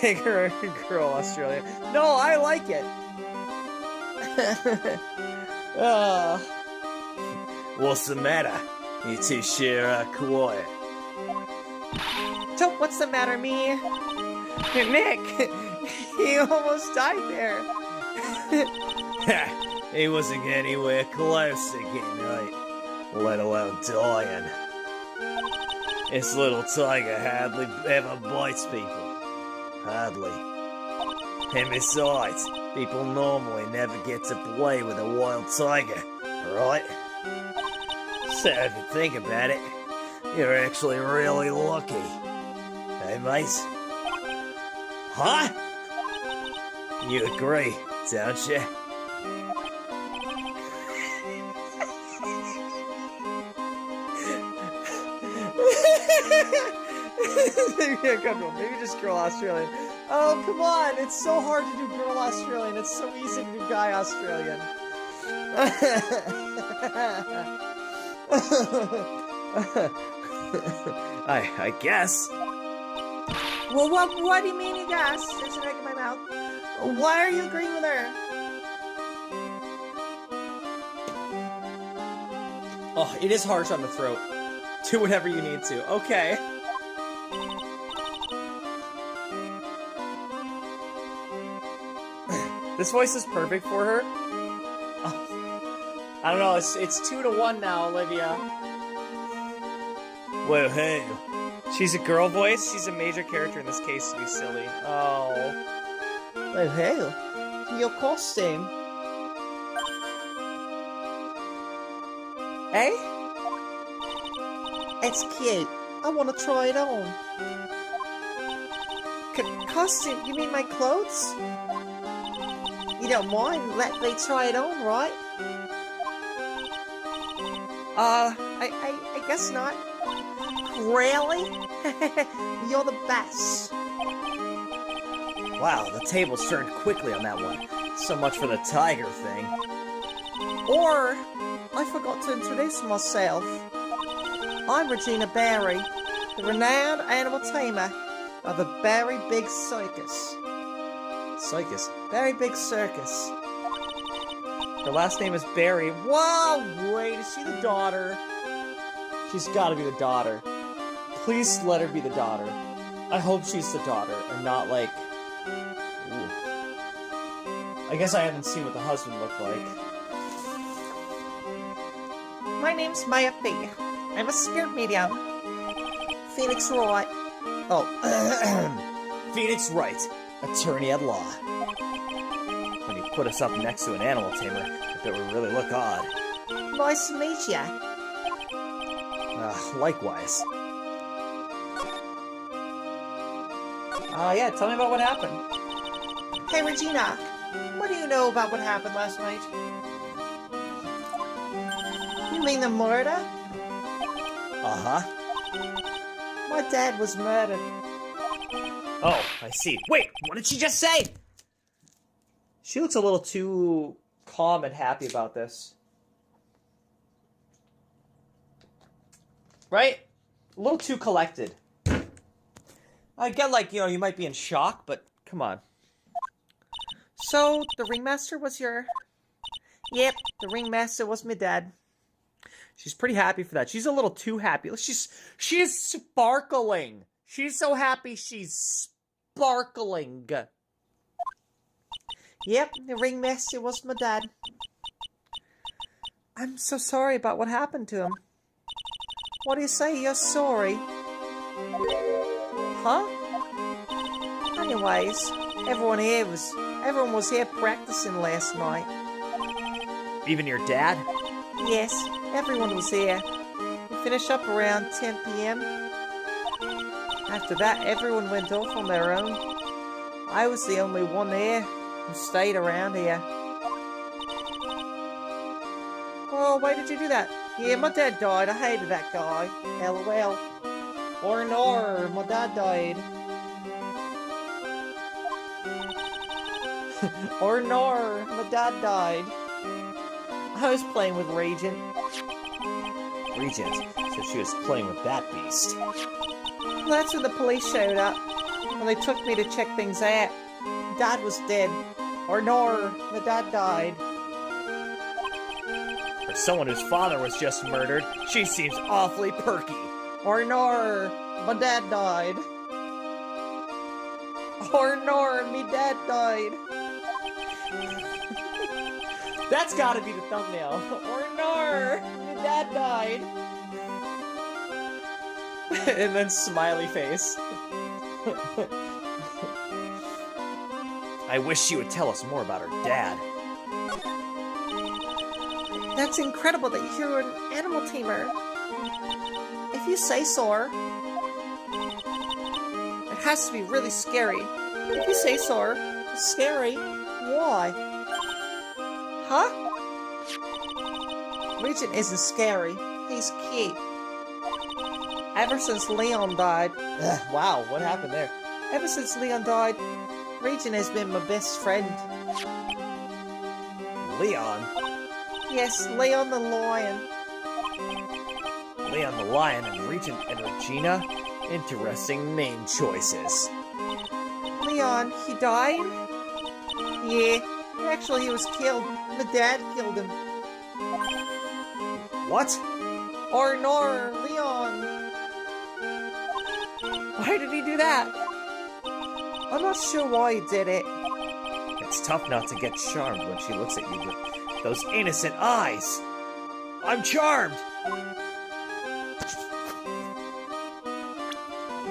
make her a girl, Australia. No, I like it. What's the matter? You're too sure quiet. So, what's the matter, me? Nick, he almost died there. He wasn't anywhere close to getting hurt, let alone dying. This little tiger hardly ever bites people. Hardly. And besides, people normally never get to play with a wild tiger, right? So if you think about it, you're actually really lucky. Hey, mate? Huh? You agree, don't you? Maybe a good one. Maybe just girl Australian. Oh, come on. It's so hard to do girl Australian. It's so easy to do guy Australian. I guess. Well, what do you mean you guys? There's an egg in my mouth. Why are you agreeing with her? Oh, it is harsh on the throat. Do whatever you need to. Okay. This voice is perfect for her. Oh, I don't know. It's 2-1 now, Olivia. Well, hey. She's a girl voice. She's a major character in this case to be silly. Oh. Well, hell, your costume. Hey? It's cute. I want to try it on. Costume? You mean my clothes? You don't mind? Let me try it on, right? I guess not. Really? You're the best. Wow, the tables turned quickly on that one. So much for the tiger thing. Or, I forgot to introduce myself. I'm Regina Barry, the renowned animal tamer of the Barry Big Circus. Circus. Barry Big Circus. Her last name is Barry. Whoa, wait, is she the daughter? She's gotta be the daughter. Please let her be the daughter. I hope she's the daughter, and not like... Ooh. I guess I haven't seen what the husband looked like. My name's Maya Fee. I'm a spirit medium. Phoenix Wright. Oh, Phoenix Wright, attorney at law. When you put us up next to an animal tamer, I bet we really look odd. Nice to meet ya. Likewise. Yeah, tell me about what happened. Hey, Regina. What do you know about what happened last night? You mean the murder? Uh-huh. My dad was murdered. Oh, I see. Wait, what did she just say? She looks a little too calm and happy about this. Right? A little too collected. I get, like, you might be in shock, but come on. So, the ringmaster was your... Yep, the ringmaster was my dad. She's pretty happy for that. She's a little too happy. She's sparkling. She's so happy she's sparkling. Yep, the ringmaster was my dad. I'm so sorry about what happened to him. What do you say you're sorry? Huh? Anyways, everyone was here practicing last night. Even your dad? Yes, everyone was here. We finished up around 10 p.m. After that, everyone went off on their own. I was the only one there who stayed around here. Oh, why did you do that? Yeah, my dad died. I hated that guy. LOL. Or nor, my dad died. Or nor, my dad died. I was playing with Regent. Regent, so she was playing with that beast. That's when the police showed up. When they took me to check things out. Dad was dead. Or nor, my dad died. For someone whose father was just murdered, she seems awfully perky. Or nor, my dad died. Or nor, me dad died. That's gotta be the thumbnail. Or nor, me dad died. And then smiley face. I wish she would tell us more about her dad. That's incredible that you're an animal tamer. If you say so. It has to be really scary. If you say so. Scary? Why? Huh? Regent isn't scary. He's cute. Ever since Leon died... Wow, what happened there? Ever since Leon died, Regent has been my best friend. Leon? Yes, Leon the lion. Leon the Lion and Regent and Regina? Interesting name choices. Leon, he died? Yeah, actually he was killed. My dad killed him. What? Or nor, Leon. Why did he do that? I'm not sure why he did it. It's tough not to get charmed when she looks at you with those innocent eyes. I'm charmed!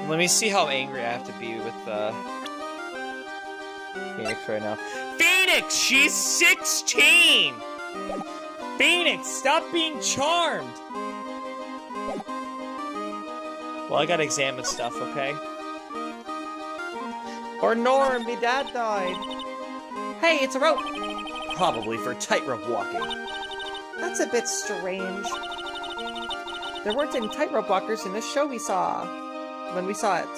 Let me see how angry I have to be with Phoenix right now. Phoenix, she's 16! Phoenix, stop being charmed! Well, I gotta examine stuff, okay? Or nor, my dad died. Hey, it's a rope. Probably for tightrope walking. That's a bit strange. There weren't any tightrope walkers in this show we saw. When we saw it.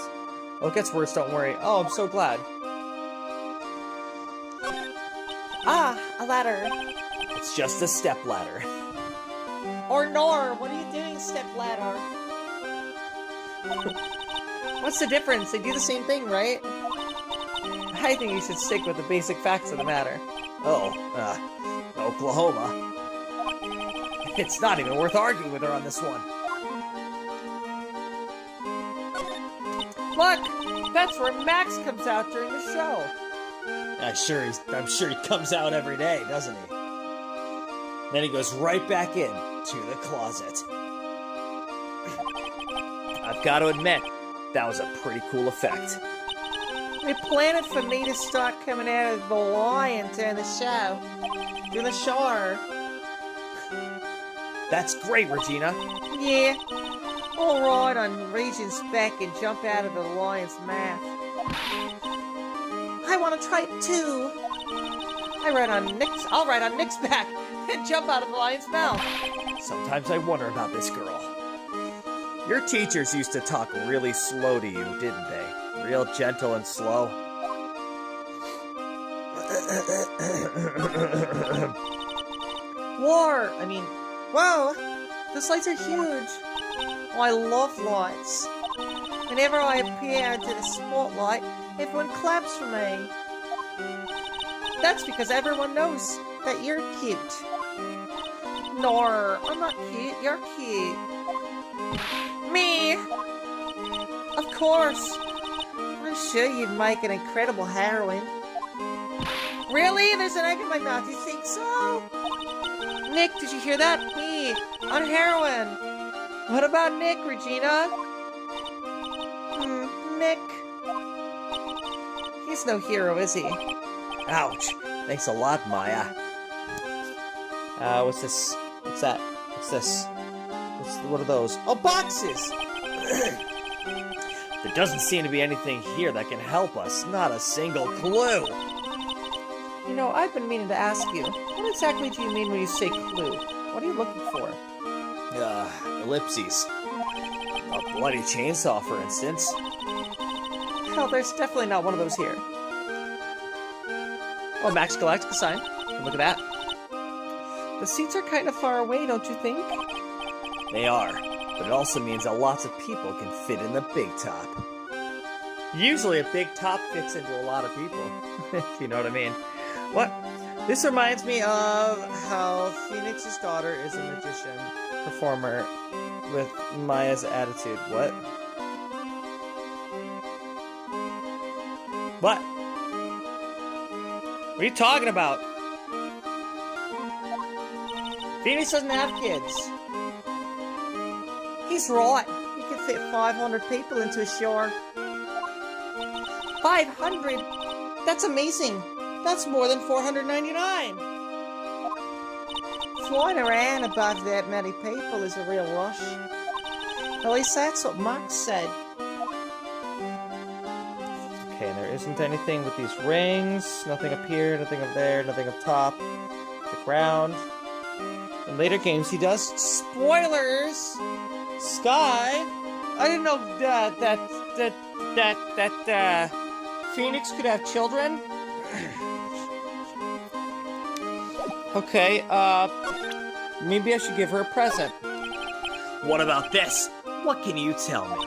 Oh, it gets worse, don't worry. Oh, I'm so glad. Ah, a ladder. It's just a step ladder. Or nor, what are you doing, step ladder? What's the difference? They do the same thing, right? I think you should stick with the basic facts of the matter. Oh, Oklahoma. It's not even worth arguing with her on this one. Look! That's where Max comes out during the show. I'm sure he comes out every day, doesn't he? Then he goes right back in to the closet. I've got to admit, that was a pretty cool effect. They planned for me to start coming out of the lion during the show. During the shower. That's great, Regina. Yeah. I'll ride on Regent's back and jump out of the lion's mouth. I want to try it too. I'll ride on Nick's back and jump out of the lion's mouth. Sometimes I wonder about this girl. Your teachers used to talk really slow to you, didn't they? Real gentle and slow. Whoa! Those lights are huge. Oh, I love lights. Whenever I appear into the spotlight, everyone claps for me. That's because everyone knows that you're cute. Nor, I'm not cute, you're cute. Me! Of course. I'm sure you'd make an incredible heroine. Really? There's an egg in my mouth, you think so? Nick, did you hear that? Me, on heroin. What about Nick, Regina? Nick. He's no hero, is he? Ouch. Thanks a lot, Maya. What's this? What's that? What's this? What are those? Oh, boxes! There doesn't seem to be anything here that can help us. Not a single clue. You know, I've been meaning to ask you. What exactly do you mean when you say clue? What are you looking for? Ellipses. A bloody chainsaw, for instance. Hell, there's definitely not one of those here. Oh, Max Galactica sign. Look at that. The seats are kind of far away, don't you think? They are, but it also means that lots of people can fit in the big top. Usually a big top fits into a lot of people, if you know what I mean. What? This reminds me of how Phoenix's daughter is a magician performer with Maya's attitude. What? What? What are you talking about? Phoenix doesn't have kids. He's right. You can fit 500 people into a shower. 500? That's amazing. That's more than 499. Flying around above that many people is a real rush. At least that's what Max said. Okay, and there isn't anything with these rings. Nothing up here, nothing up there, nothing up top. The ground. In later games, he does spoilers. Sky. I didn't know that Phoenix could have children. Okay, maybe I should give her a present. What about this? What can you tell me?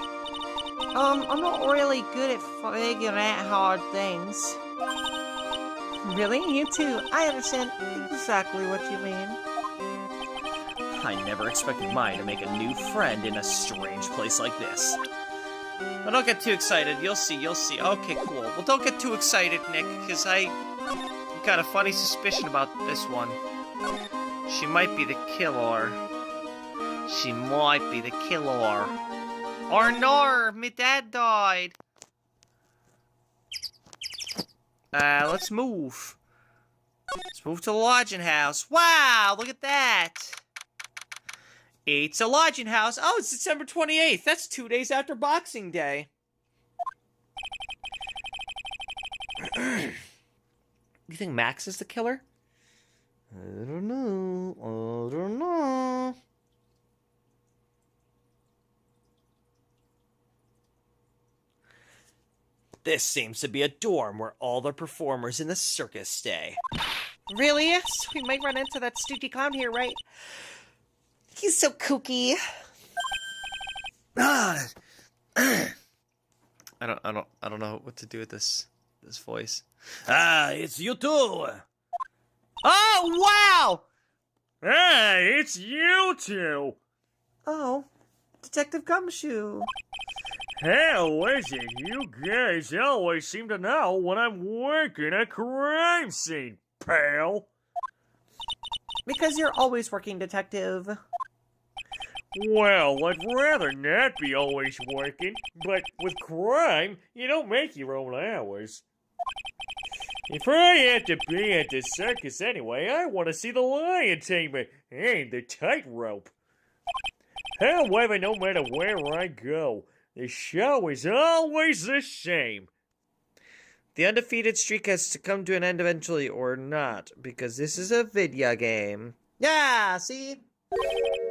I'm not really good at figuring out hard things. Really? You too. I understand exactly what you mean. I never expected mine to make a new friend in a strange place like this. Well, don't get too excited. You'll see, you'll see. Okay, cool. Well, don't get too excited, Nick, because I got a funny suspicion about this one. She might be the killer. She might be the killer. Or no, my dad died. Let's move. Let's move to the lodging house. Wow, look at that. It's a lodging house. Oh, it's December 28th. That's 2 days after Boxing Day. You think Max is the killer? I don't know. I don't know. This seems to be a dorm where all the performers in the circus stay. Really? So we might run into that stoogy clown here, right? He's so kooky. I don't know what to do with this voice. Ah, it's you too! Oh, wow! Hey, it's you two! Oh, Detective Gumshoe. How is it you guys always seem to know when I'm working a crime scene, pal? Because you're always working, Detective. Well, I'd rather not be always working, but with crime, you don't make your own hours. If I had to be at the circus anyway, I want to see the lion tamer and the tightrope. However, no matter where I go, the show is always the same. The undefeated streak has to come to an end eventually, or not, because this is a video game. Yeah, see?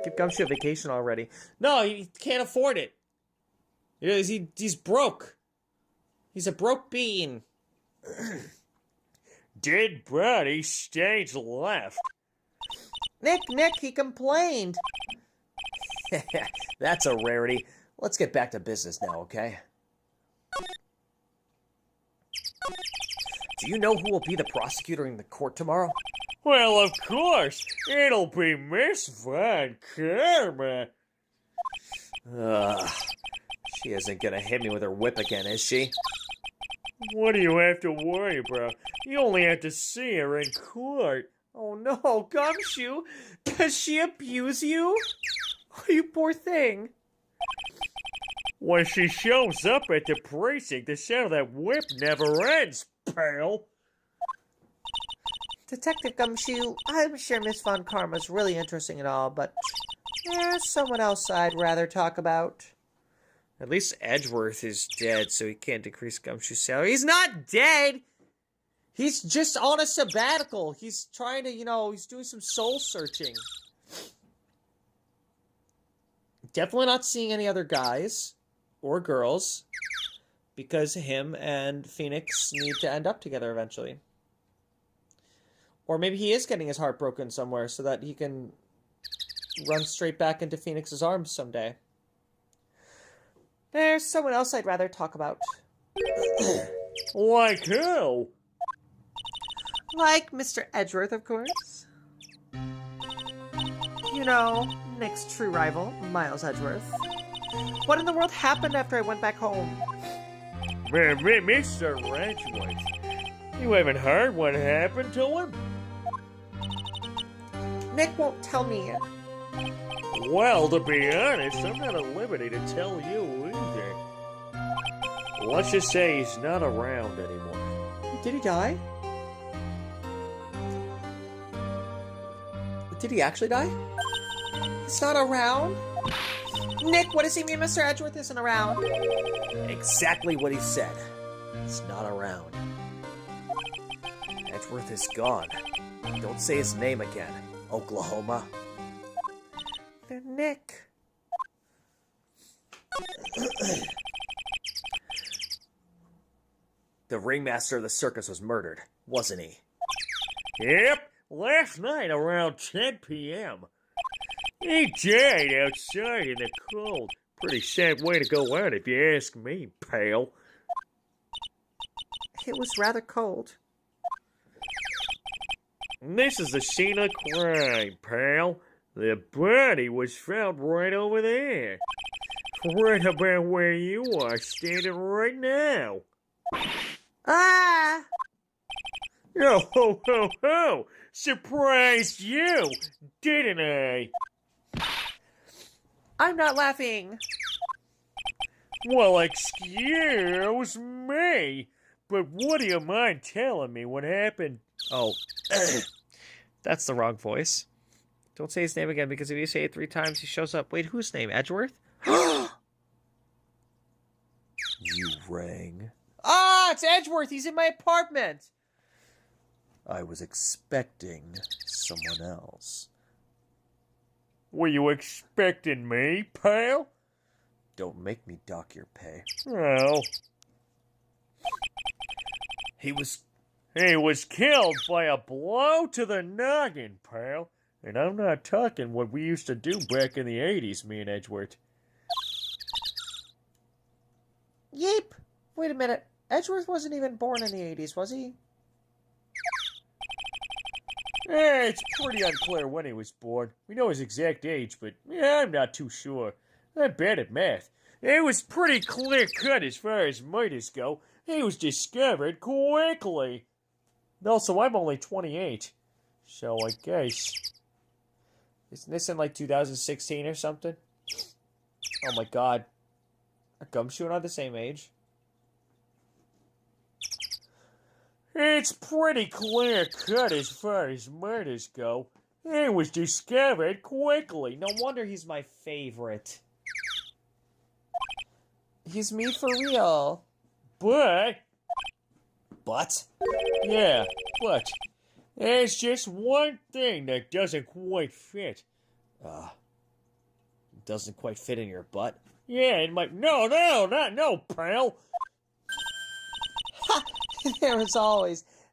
Give Gumshoe a vacation already. No, he can't afford it. He's broke. He's a broke bean. Dead body stage left. Nick, he complained. That's a rarity. Let's get back to business now, okay? Do you know who will be the prosecutor in the court tomorrow? Well, of course, it'll be Miss Von Karma. She isn't gonna hit me with her whip again, is she? What do you have to worry about? You only have to see her in court. Oh no, Gumshoe! Does she abuse you? Oh, you poor thing. When she shows up at the precinct, the sound of that whip never ends, pal. Detective Gumshoe, I'm sure Miss Von Karma's really interesting and all, but there's someone else I'd rather talk about. At least Edgeworth is dead, so he can't decrease Gumshoe's salary. He's not dead! He's just on a sabbatical. He's trying to, he's doing some soul searching. Definitely not seeing any other guys or girls, because him and Phoenix need to end up together eventually. Or maybe he is getting his heart broken somewhere so that he can run straight back into Phoenix's arms someday. There's someone else I'd rather talk about. Like who? Like Mr. Edgeworth, of course. You know, Nick's true rival, Miles Edgeworth. What in the world happened after I went back home? Mr. Edgeworth, you haven't heard what happened to him? Nick won't tell me. Well, to be honest, I'm not at liberty to tell you either. Let's just say he's not around anymore. Did he die? Did he actually die? He's not around? Nick, what does he mean Mr. Edgeworth isn't around? Exactly what he said. He's not around. Edgeworth is gone. Don't say his name again, Oklahoma. Nick. The ringmaster of the circus was murdered, wasn't he? Yep, last night around 10 p.m. He died outside in the cold. Pretty sad way to go out if you ask me, pal. It was rather cold. This is the scene of crime, pal. The body was found right over there. Right about where you are standing right now. Ah! Oh, ho, ho, ho! Surprised you, didn't I? I'm not laughing. Well, excuse me, but what do you mind telling me what happened? Oh, that's the wrong voice. Don't say his name again, because if you say it 3 times, he shows up. Wait, whose name? Edgeworth? You rang. Ah, it's Edgeworth. He's in my apartment. I was expecting someone else. Were you expecting me, pal? Don't make me dock your pay. Oh. He was killed by a blow to the noggin, pal. And I'm not talking what we used to do back in the 80s, me and Edgeworth. Yeep. Wait a minute. Edgeworth wasn't even born in the 80s, was he? It's pretty unclear when he was born. We know his exact age, but I'm not too sure. I'm bad at math. It was pretty clear-cut as far as murders go. He was discovered quickly. Also, I'm only 28, so I guess... Isn't this in like 2016 or something? Oh my god. Are Gumshoe and I the same age? It's pretty clear-cut as far as murders go. He was discovered quickly. No wonder he's my favorite. He's me for real. But, Yeah, but, there's just one thing that doesn't quite fit. doesn't quite fit in your butt. Yeah, in my... No, pal.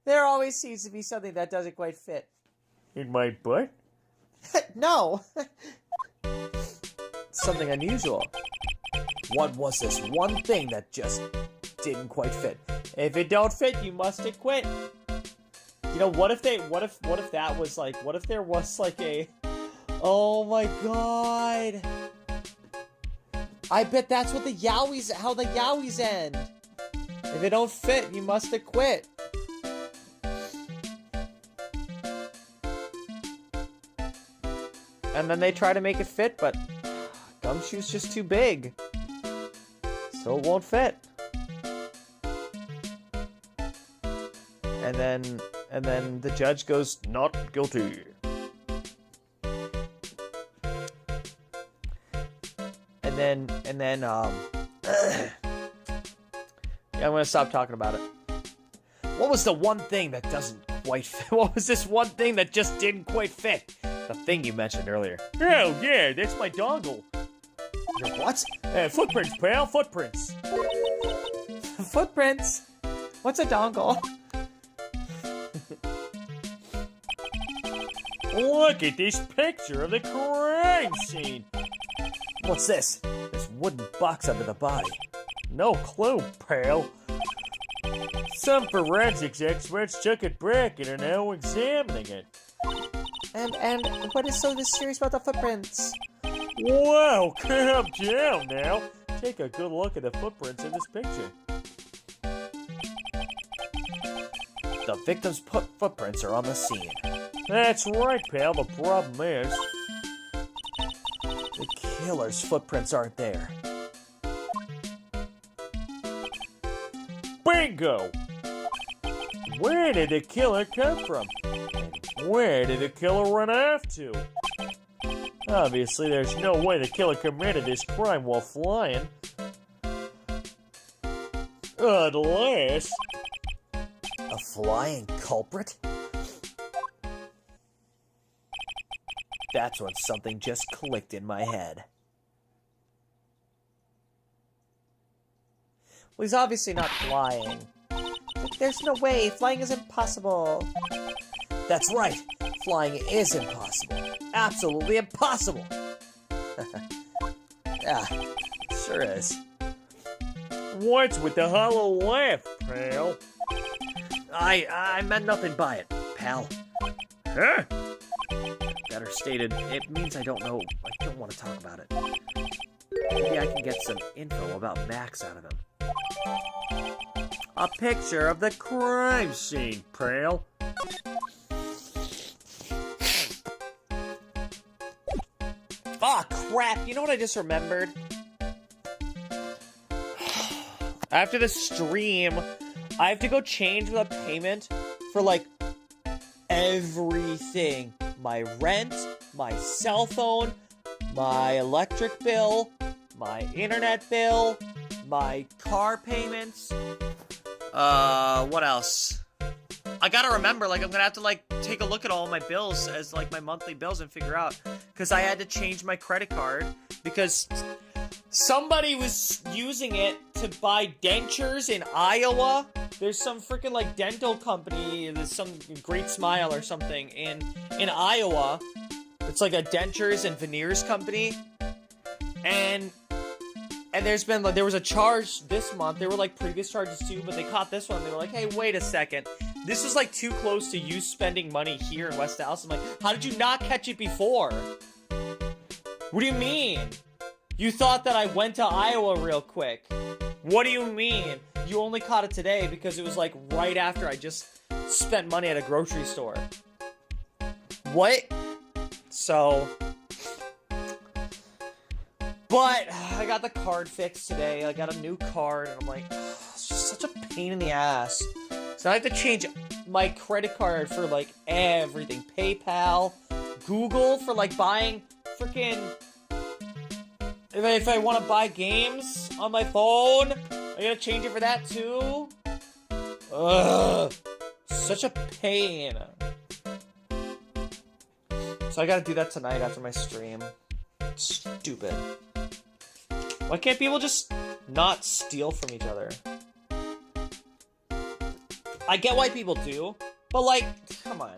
There always seems to be something that doesn't quite fit. In my butt? No. Something unusual. What was this one thing that just didn't quite fit? If it don't fit, you must have quit. You know, what if that was like, what if there was like a... Oh my god. I bet that's what how the Yowies end. If it don't fit, you must have quit. And then they try to make it fit, but Gumshoe's just too big. So it won't fit. And then the judge goes, not guilty. And then yeah, I'm gonna stop talking about it. What was the one thing that doesn't quite fit? What was this one thing that just didn't quite fit? The thing you mentioned earlier. Oh, yeah, that's my dongle. Your what? Footprints, pal, footprints. Footprints. What's a dongle? Look at this picture of the crime scene. What's this? This wooden box under the body. No clue, pal. Some forensics experts took it back and are now examining it. And what is so mysterious about the footprints? Whoa, calm down now. Take a good look at the footprints in this picture. The victim's footprints are on the scene. That's right, pal. The problem is... The killer's footprints aren't there. Bingo! Where did the killer come from? And Where did the killer run off to? Obviously, there's no way the killer committed this crime while flying. Unless... A flying culprit? That's when something just clicked in my head. Well, he's obviously not flying. There's no way. Flying is impossible. That's right. Flying is impossible. Absolutely impossible. Yeah, sure is. What's with the hollow laugh, pal? I meant nothing by it, pal. Huh? Better stated, it means I don't want to talk about it. Maybe I can get some info about Max out of him. A picture of the crime scene, pal. Ah, crap. You know what I just remembered? After the stream, I have to go change the payment for, like, everything. My rent, my cell phone, my electric bill, my internet bill, my car payments. What else? I gotta remember, like, I'm gonna have to, like, take a look at all my bills as, like, my monthly bills and figure out. Because I had to change my credit card because somebody was using it to buy dentures in Iowa. There's some freaking, like, dental company, there's some Great Smile or something in Iowa. It's like a dentures and veneers company. And there was a charge this month. There were, like, previous charges too, but they caught this one. They were like, hey, wait a second. This was, like, too close to you spending money here in West Dallas. I'm like, how did you not catch it before? What do you mean? You thought that I went to Iowa real quick. What do you mean? You only caught it today because it was, like, right after I just spent money at a grocery store. What? So... But I got the card fixed today. I got a new card, and I'm like, it's just such a pain in the ass. So I have to change my credit card for, like, everything. PayPal, Google for, like, buying freaking... If I want to buy games on my phone, I gotta change it for that too. Ugh, such a pain. So I gotta do that tonight after my stream. Stupid. Why can't people just not steal from each other? I get why people do, but, like, come on.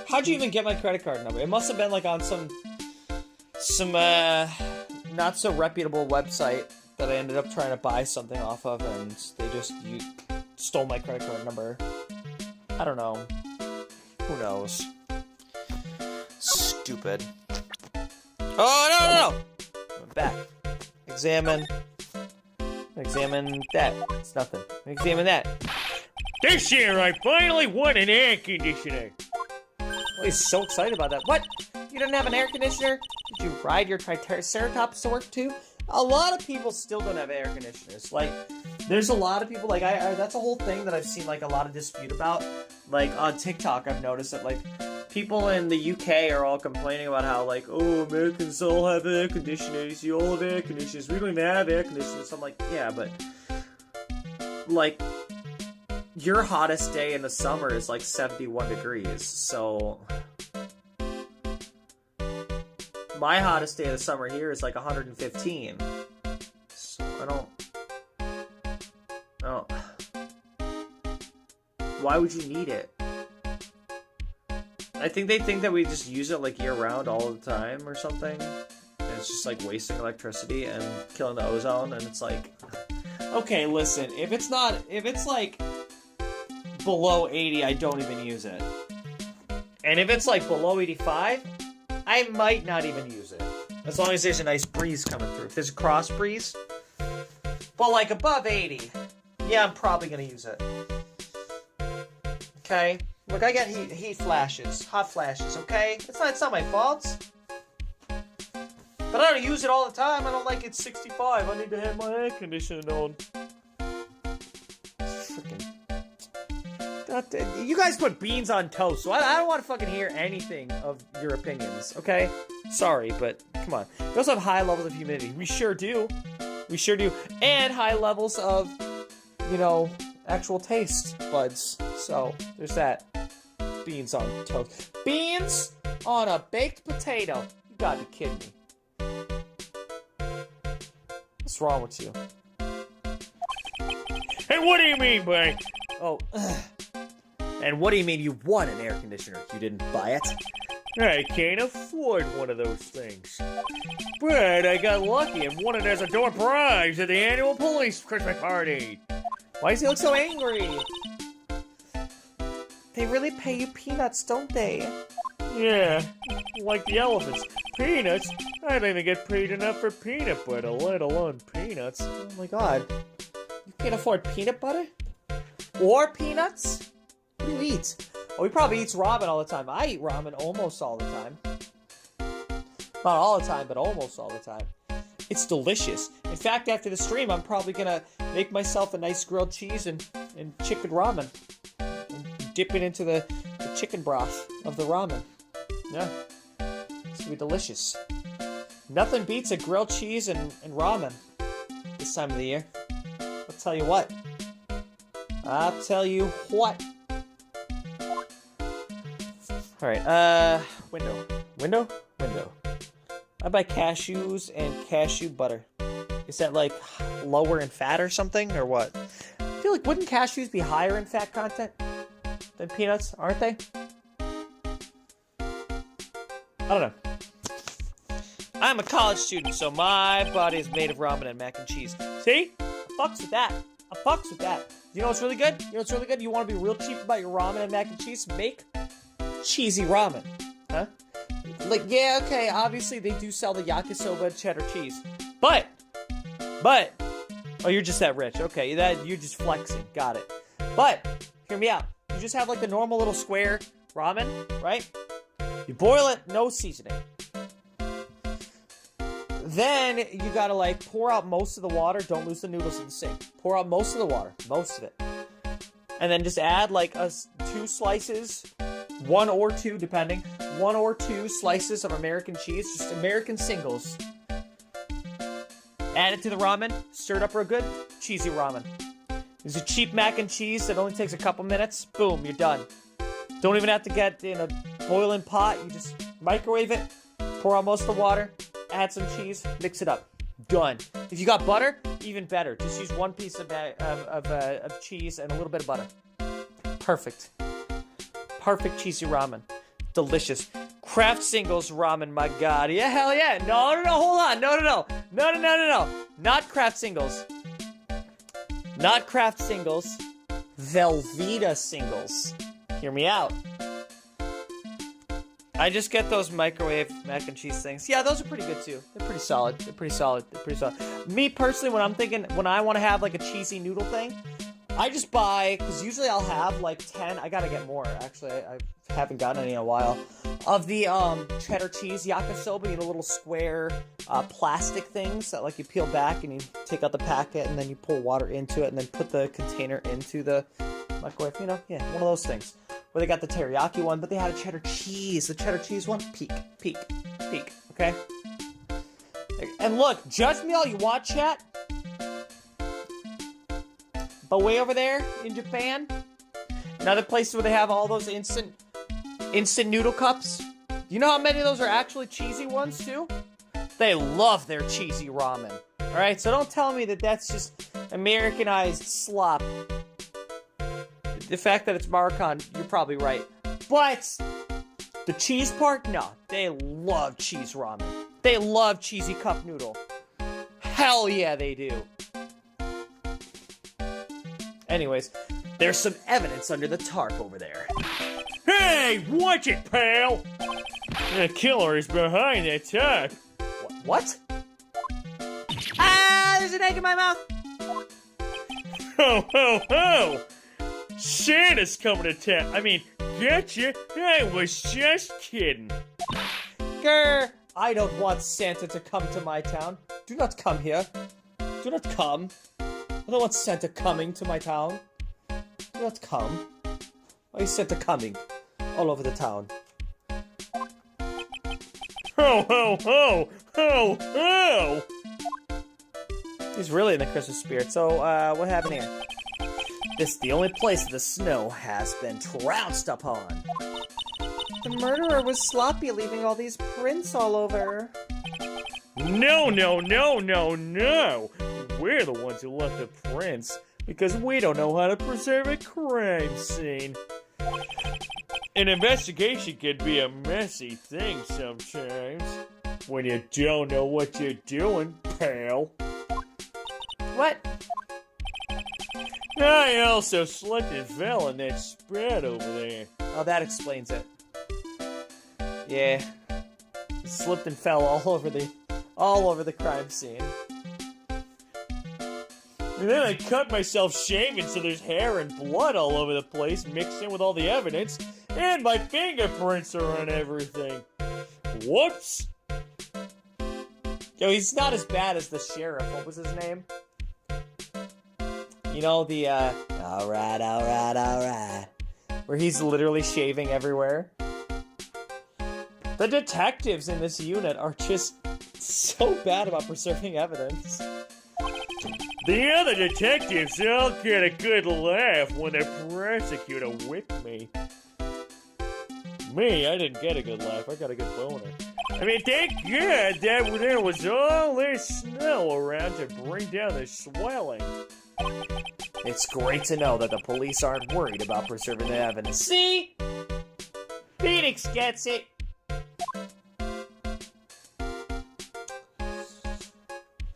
How'd you even get my credit card number? It must have been, like, on some not so reputable website that I ended up trying to buy something off of, and they just stole my credit card number. I don't know. Who knows? Stupid. Oh, no! I'm back. Examine that. It's nothing. Examine that. This year I finally won an air conditioner. Oh, he's so excited about that. What? You didn't have an air conditioner? Did you ride your Triceratops to work too? A lot of people still don't have air conditioners. Like, there's a lot of people, like, that's a whole thing that I've seen, like, a lot of dispute about. Like, on TikTok, I've noticed that, like, people in the UK are all complaining about how, like, oh, Americans all have air conditioners. You all have air conditioners. We don't even have air conditioners. I'm like, yeah, but, like, your hottest day in the summer is, like, 71 degrees. So, my hottest day of the summer here is, like, 115. So, I don't... Why would you need it? I think they think that we just use it, like, year-round all the time or something. And it's just, like, wasting electricity and killing the ozone, and it's like... Okay, listen, if it's, like, below 80, I don't even use it. And if it's, like, below 85, I might not even use it. As long as there's a nice breeze coming through. If there's a cross breeze. But, like, above 80, yeah, I'm probably gonna use it. Okay? Look, I got heat flashes, hot flashes, okay? It's not my fault. But I don't use it all the time. I don't like it 65. I need to have my air conditioning on. Freaking... You guys put beans on toast, so I don't want to fucking hear anything of your opinions, okay? Sorry, but come on. We also have high levels of humidity. We sure do. We sure do. And high levels of, you know, actual taste buds. So, there's that. Beans on toast. Beans on a baked potato. You gotta be kidding me. What's wrong with you? And what do you mean by... Oh, And what do you mean you won an air conditioner? You didn't buy it? I can't afford one of those things. But I got lucky and won it as a door prize at the annual police Christmas party. why does he look so angry? They really pay you peanuts, don't they? Yeah, like the elephants. Peanuts? I don't even get paid enough for peanut butter, let alone peanuts. Oh my god. You can't afford peanut butter? Or peanuts? What do you eat? Oh, he probably eats ramen all the time. I eat ramen almost all the time. Not all the time, but almost all the time. It's delicious. In fact, after the stream, I'm probably gonna make myself a nice grilled cheese and chicken ramen. And dip it into the chicken broth of the ramen. Yeah. It's gonna be delicious. Nothing beats a grilled cheese and ramen this time of the year. I'll tell you what. I'll tell you what. Alright, window. I buy cashews and cashew butter. Is that like lower in fat or something, or what? I feel like wouldn't cashews be higher in fat content than peanuts, aren't they? I don't know. I'm a college student, so my body is made of ramen and mac and cheese. See? I fucks with that. You know what's really good? You want to be real cheap about your ramen and mac and cheese? Make cheesy ramen. Huh? Like, yeah, okay, obviously they do sell the yakisoba cheddar cheese. But, oh, you're just that rich. Okay, you're just flexing. Got it. But, hear me out. You just have like the normal little square ramen, right? You boil it, no seasoning. Then you gotta like pour out most of the water. Don't lose the noodles in the sink. Pour out most of the water, most of it. And then just add like 2 slices, 1 or 2 depending, 1 or 2 slices of American cheese, just American singles. Add it to the ramen, stir it up real good, cheesy ramen. There's a cheap mac and cheese that only takes a couple minutes. Boom, you're done. Don't even have to get in a boiling pot. You just microwave it, pour out most of the water, add some cheese, mix it up. Done. If you got butter, even better. Just use 1 piece of cheese and a little bit of butter. Perfect. Perfect cheesy ramen. Delicious. Kraft Singles ramen, my god. Yeah, hell yeah. No, hold on. No. Not Kraft Singles. Not Kraft Singles. Velveeta Singles. Hear me out. I just get those microwave mac and cheese things. Yeah, those are pretty good too. They're pretty solid. Me personally, when I want to have like a cheesy noodle thing, I just buy, because usually I'll have like 10, I gotta get more actually, I haven't gotten any in a while, of the cheddar cheese yakisoba, you know, little square plastic things that like you peel back and you take out the packet and then you pour water into it and then put the container into the microwave, you know, yeah, one of those things. Where they got the teriyaki one, but they had a cheddar cheese. The cheddar cheese one, peak, okay? And look, judge me all you want, chat. But way over there in Japan, and other places where they have all those instant noodle cups, you know how many of those are actually cheesy ones too? They love their cheesy ramen. Alright, so don't tell me that that's just Americanized slop. The fact that it's Maricon, you're probably right. But the cheese part, no. They love cheese ramen. They love cheesy cup noodle. Hell yeah, they do. Anyways, there's some evidence under the tarp over there. Hey, watch it, pal! The killer is behind that tarp. What? Ah, there's an egg in my mouth! Ho, ho, ho! Santa's coming to town. I mean, gotcha. I was just kidding. Grr! I don't want Santa to come to my town. Do not come here. Do not come. I don't want Santa coming to my town. Do not come. I sent a coming all over the town. Ho, ho, ho! Ho, ho! He's really in the Christmas spirit. So, what happened here? This is the only place the snow has been trounced upon. The murderer was sloppy, leaving all these prints all over. No, no, no, no, no! We're the ones who left the prints because we don't know how to preserve a crime scene. An investigation can be a messy thing sometimes when you don't know what you're doing, pal. What? I also slipped and fell in that spread over there. Oh, that explains it. Yeah. He slipped and fell all over the crime scene. And then I cut myself shaving so there's hair and blood all over the place mixed in with all the evidence, and my fingerprints are on everything. Whoops! Yo, he's not as bad as the sheriff. What was his name? You know, the, alright. Where he's literally shaving everywhere. The detectives in this unit are just so bad about preserving evidence. The other detectives all get a good laugh when the prosecutor whipped me. Me, I didn't get a good laugh. I got a good boner. I mean, thank God that there was all this snow around to bring down the swelling. It's great to know that the police aren't worried about preserving the evidence. See? Phoenix gets it.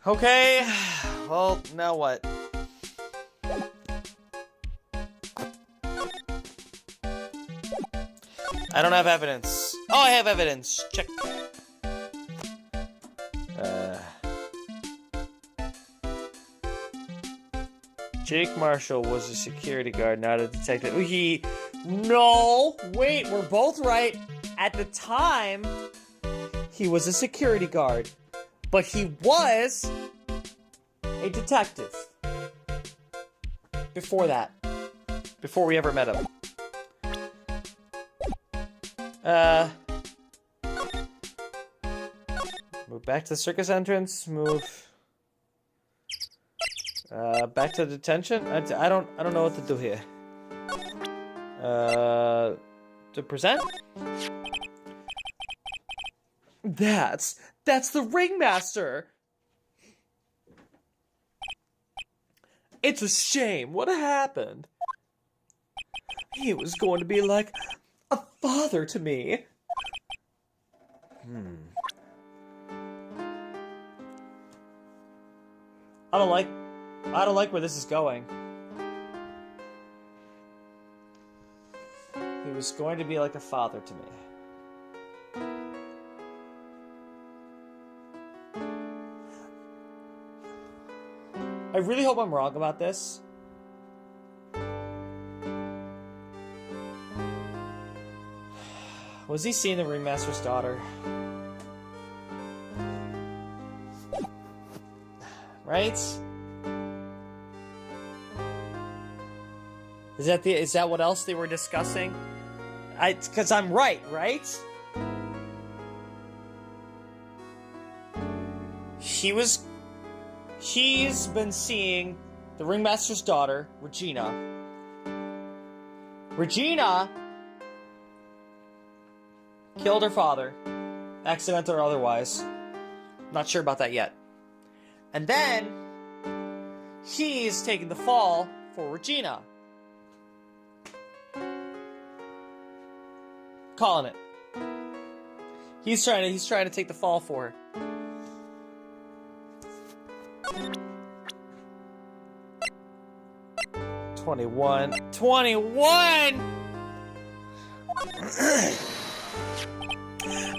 Okay, well, now what? I don't have evidence. Oh, I have evidence. Check. Jake Marshall was a security guard, not a detective. No! Wait, we're both right. At the time, he was a security guard. But he was a detective. Before that. Before we ever met him. Move back to the circus entrance. Move. Back to detention. I don't know what to do here. To present. That's the ringmaster. It's a shame. What happened? He was going to be like a father to me. I don't like where this is going. He was going to be like a father to me. I really hope I'm wrong about this. Was he seeing the ringmaster's daughter? Right? Is that what else they were discussing? Because I'm right? He's been seeing the ringmaster's daughter, Regina. Regina killed her father, accidental or otherwise. Not sure about that yet. And then he's taking the fall for Regina. Calling it. He's trying to take the fall for her. $21.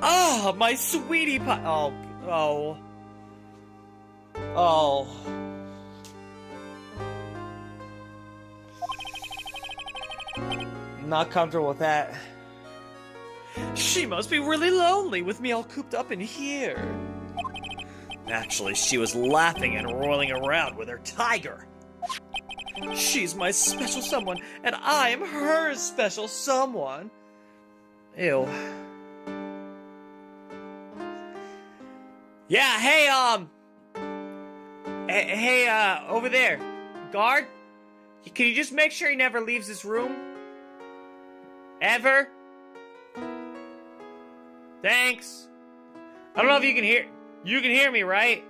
Oh, my sweetie pie. Oh. Not comfortable with that. She must be really lonely with me all cooped up in here. Actually, she was laughing and rolling around with her tiger. She's my special someone, and I am her special someone. Ew. Yeah, hey, over there. Guard? Can you just make sure he never leaves this room? Ever? Thanks. I don't know if you can hear... You can hear me, right?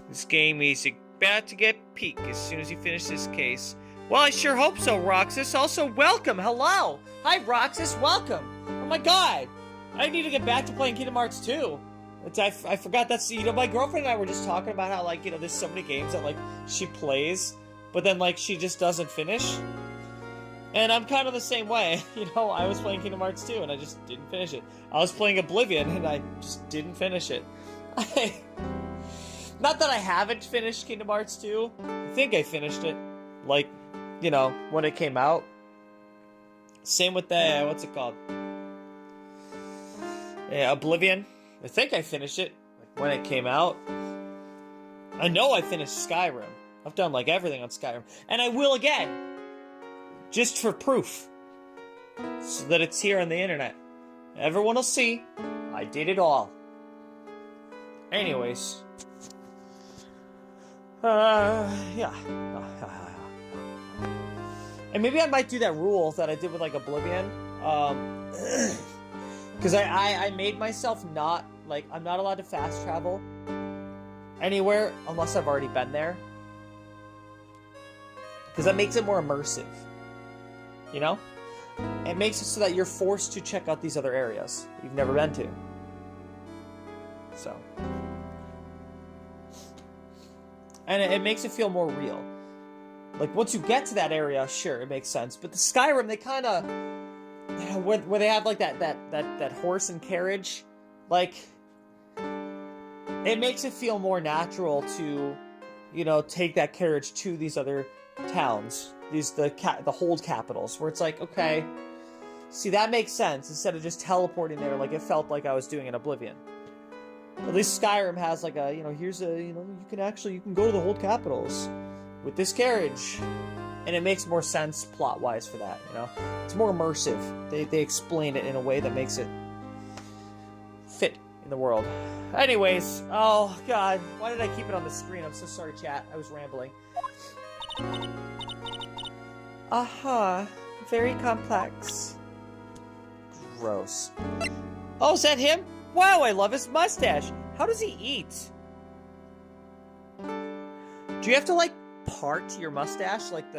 This game is about to get peak as soon as you finish this case. Well, I sure hope so, Roxas. Also, welcome. Hello. Hi, Roxas. Welcome. Oh my god. I need to get back to playing Kingdom Hearts 2. I forgot that's... You know, my girlfriend and I were just talking about how, like, you know, there's so many games that, like, she plays, but then, like, she just doesn't finish. And I'm kind of the same way. You know, I was playing Kingdom Hearts 2, and I just didn't finish it. I was playing Oblivion, and I just didn't finish it. Not that I haven't finished Kingdom Hearts 2. I think I finished it, like, you know, when it came out. Same with the, what's it called? Yeah, Oblivion. I think I finished it, like, when it came out. I know I finished Skyrim. I've done, like, everything on Skyrim. And I will again. Just for proof. So that it's here on the internet. Everyone will see. I did it all. Anyways. Yeah. And maybe I might do that rule that I did with, like, Oblivion. Because I made myself not, like, I'm not allowed to fast travel anywhere unless I've already been there. Because that makes it more immersive. You know? It makes it so that you're forced to check out these other areas you've never been to. So. And it makes it feel more real. Like, once you get to that area, sure, it makes sense. But the Skyrim, they kind of... You know, where they have, like, that horse and carriage, like... It makes it feel more natural to, you know, take that carriage to these other towns. The hold capitals, where it's like, okay, see, that makes sense, instead of just teleporting there like it felt like I was doing in Oblivion. At least Skyrim has like a, you know, here's a, you know, you can go to the hold capitals with this carriage. And it makes more sense plot-wise for that, you know? It's more immersive. They explain it in a way that makes it fit in the world. Anyways, oh god, why did I keep it on the screen? I'm so sorry, chat. I was rambling. Aha, very complex. Gross. Oh, is that him? Wow, I love his mustache. How does he eat? Do you have to, like, part your mustache like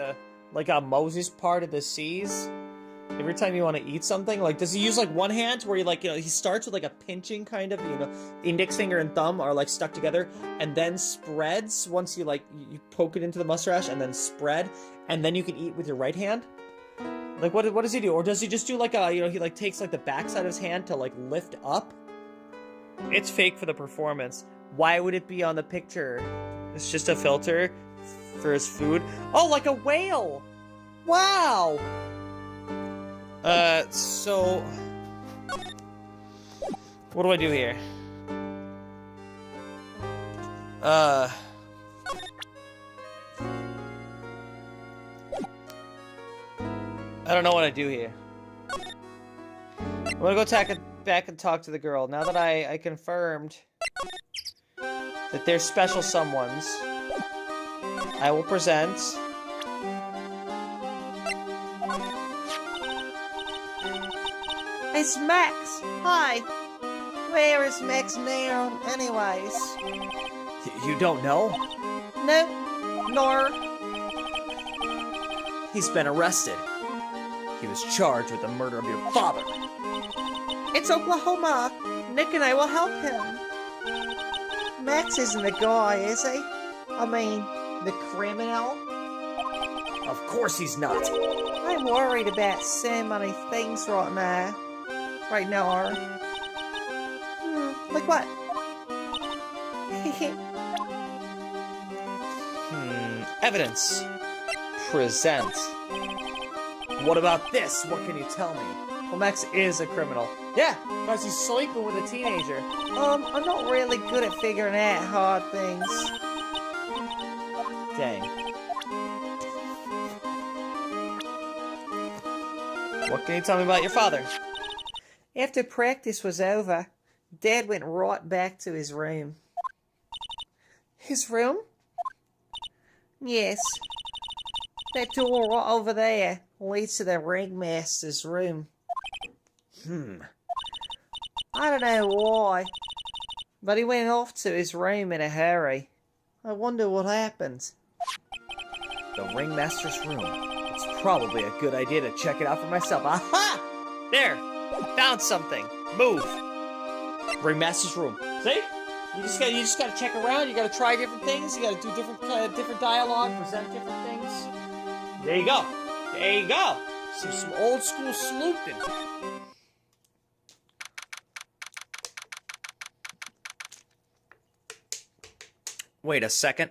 a Moses part of the seas? Every time you want to eat something? Like, does he use, like, one hand where he, like, you know, he starts with, like, a pinching kind of, you know, index finger and thumb are, like, stuck together, and then spreads once you, like, you poke it into the mustache and then spread, and then you can eat with your right hand? Like, what does he do? Or does he just do, like, a, you know, he, like, takes, like, the backside of his hand to, like, lift up? It's fake for the performance. Why would it be on the picture? It's just a filter for his food? Oh, like a whale! Wow! So... What do I do here? I don't know what I do here. I'm gonna go back and talk to the girl. Now that I confirmed that they're special someones, I will present... It's Max. Hi. Where is Max now, anyways? You don't know? Nope. Nor. He's been arrested. He was charged with the murder of your father. It's Oklahoma. Nick and I will help him. Max isn't the guy, is he? I mean, the criminal? Of course he's not. I'm worried about so many things right now. Right now. Like what? Evidence. Present. What about this? What can you tell me? Well, Max is a criminal. Yeah, because he's sleeping with a teenager. I'm not really good at figuring out hard things. Dang. What can you tell me about your father? After practice was over, Dad went right back to his room. His room? Yes. That door right over there leads to the ringmaster's room. I don't know why, but he went off to his room in a hurry. I wonder what happened. The ringmaster's room. It's probably a good idea to check it out for myself. Aha! There! Found something. Move. Ringmaster's room. See? You just gotta check around. You gotta try different things. You gotta do different dialogue, present different things. There you go. There you go. Some old school sleuthing. Wait a second.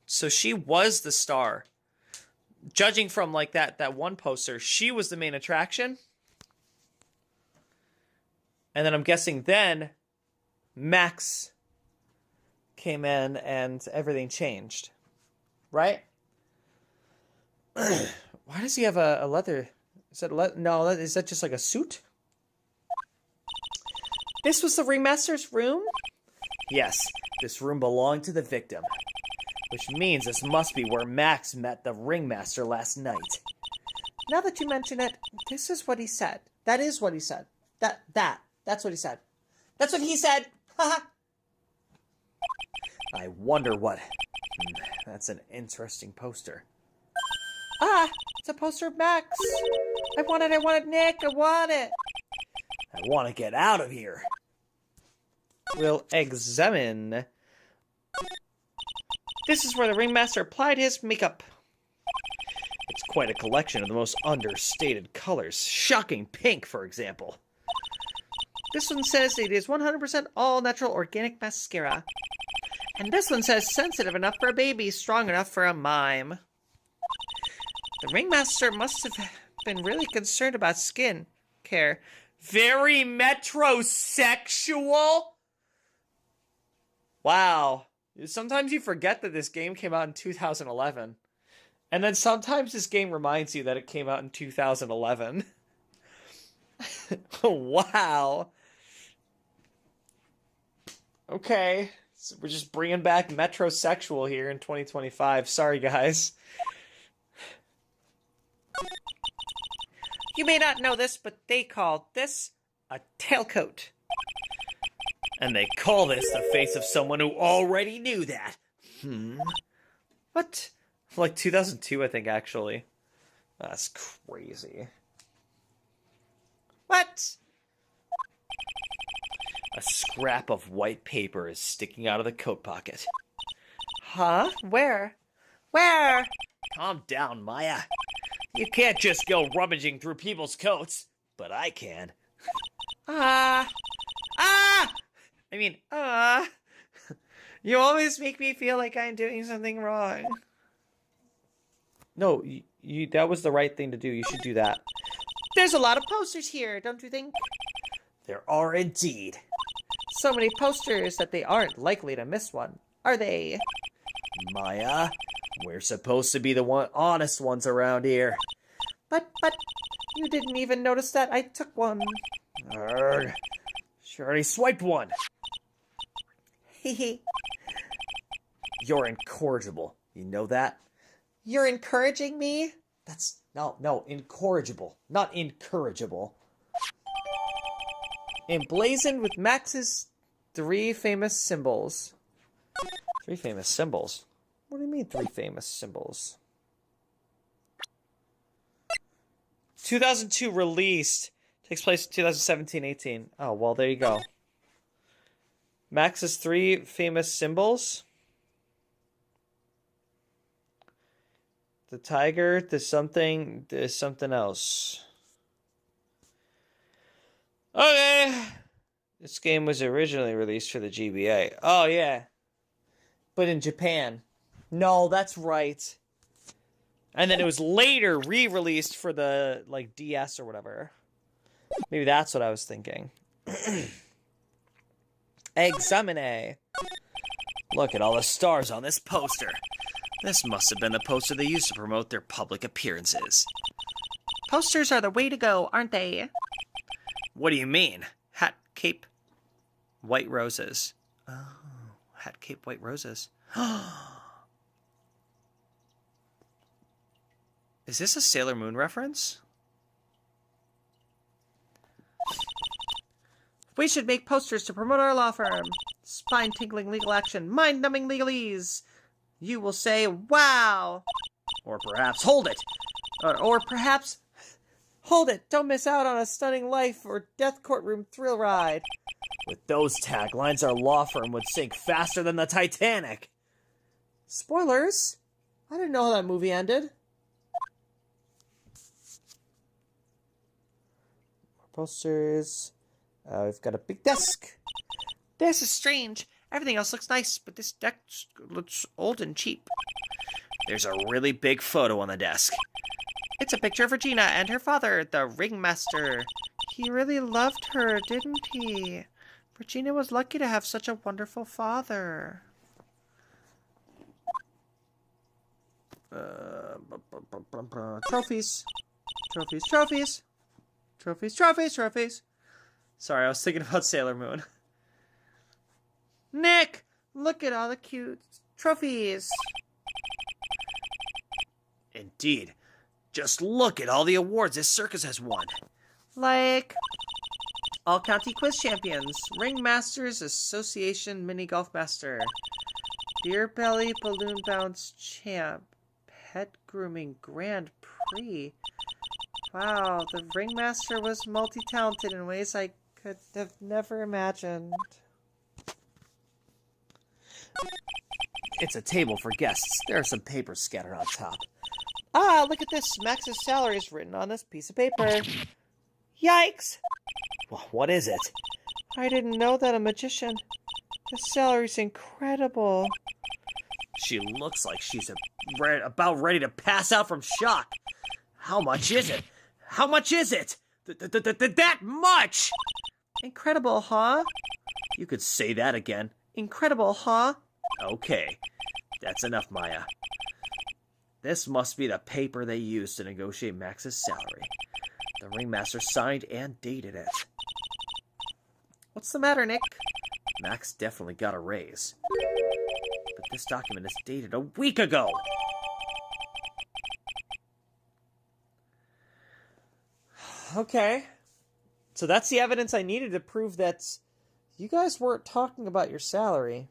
So she was the star. Judging from like that one poster, she was the main attraction. And then I'm guessing then Max came in and everything changed. Right? Why does he have a leather? Is that no, is that just like a suit? This was the ringmaster's room? Yes, this room belonged to the victim. Which means this must be where Max met the ringmaster last night. Now that you mention it, this is what he said. That is what he said. That's what he said. That's what he said. Haha. I wonder what... That's an interesting poster. Ah, it's a poster of Max. I want it, Nick, I want it. I want to get out of here. We'll examine. This is where the ringmaster applied his makeup. It's quite a collection of the most understated colors. Shocking pink, for example. This one says it is 100% all natural organic mascara. And this one says sensitive enough for a baby, strong enough for a mime. The ringmaster must have been really concerned about skin care. Very metrosexual? Wow. Sometimes you forget that this game came out in 2011. And then sometimes this game reminds you that it came out in 2011. Wow. Okay. So we're just bringing back metrosexual here in 2025. Sorry, guys. You may not know this, but they call this a tailcoat. And they call this the face of someone who already knew that. What? Like 2002, I think, actually. That's crazy. What? A scrap of white paper is sticking out of the coat pocket. Huh? Where? Where? Calm down, Maya. You can't just go rummaging through people's coats, but I can. You always make me feel like I'm doing something wrong. No, you that was the right thing to do. You should do that. There's a lot of posters here, don't you think? There are indeed. So many posters that they aren't likely to miss one, are they? Maya, we're supposed to be the honest ones around here. But, you didn't even notice that I took one. Arrgh. She already swiped one. Hehe. You're incorrigible. You know that? You're encouraging me? No, incorrigible, not incorrigible. Emblazoned with Max's 3 famous symbols. 3 famous symbols? What do you mean 3 famous symbols? 2002 released. Takes place in 2017-18. Oh, well, there you go. Max's 3 famous symbols. The tiger, there's something else. Okay. This game was originally released for the GBA. Oh, yeah. But in Japan. No, that's right. And then it was later re-released for the, like, DS or whatever. Maybe that's what I was thinking. Examine. Look at all the stars on this poster. This must have been the poster they used to promote their public appearances. Posters are the way to go, aren't they? What do you mean? Hat, cape, white roses. Oh, hat, cape, white roses. Is this a Sailor Moon reference? We should make posters to promote our law firm. Spine-tingling legal action, mind-numbing legalese. You will say, wow! Or perhaps, hold it! Or perhaps, hold it, don't miss out on a stunning life or death courtroom thrill ride. With those taglines, our law firm would sink faster than the Titanic. Spoilers? I didn't know how that movie ended. More posters. We've got a big desk. This is strange. Everything else looks nice, but this desk looks old and cheap. There's a really big photo on the desk. It's a picture of Regina and her father, the ringmaster. He really loved her, didn't he? Regina was lucky to have such a wonderful father. Trophies. Trophies, trophies. Trophies, trophies, trophies. Sorry, I was thinking about Sailor Moon. Nick! Look at all the cute trophies. Indeed. Just look at all the awards this circus has won. Like All-County Quiz Champions, Ringmasters Association Mini Golf Master, Beer Belly Balloon Bounce Champ, Pet Grooming Grand Prix. Wow, the Ringmaster was multi-talented in ways I could have never imagined. It's a table for guests. There are some papers scattered on top. Ah, look at this. Max's salary is written on this piece of paper. Yikes! Well, what is it? I didn't know that a magician. The salary's incredible. She looks like she's about ready to pass out from shock. How much is it? How much is it? That much! Incredible, huh? You could say that again. Incredible, huh? Okay, that's enough, Maya. This must be the paper they used to negotiate Max's salary. The ringmaster signed and dated it. What's the matter, Nick? Max definitely got a raise. But this document is dated a week ago! Okay. So that's the evidence I needed to prove that you guys weren't talking about your salary.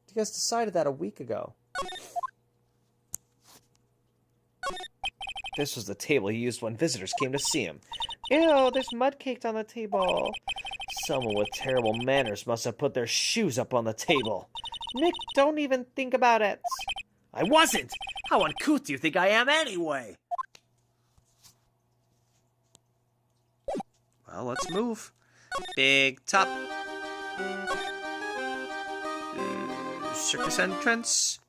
You guys decided that a week ago. This was the table he used when visitors came to see him. Ew, there's mud caked on the table. Someone with terrible manners must have put their shoes up on the table. Nick, don't even think about it. I wasn't! How uncouth do you think I am anyway? Well, let's move. Big top. Circus entrance.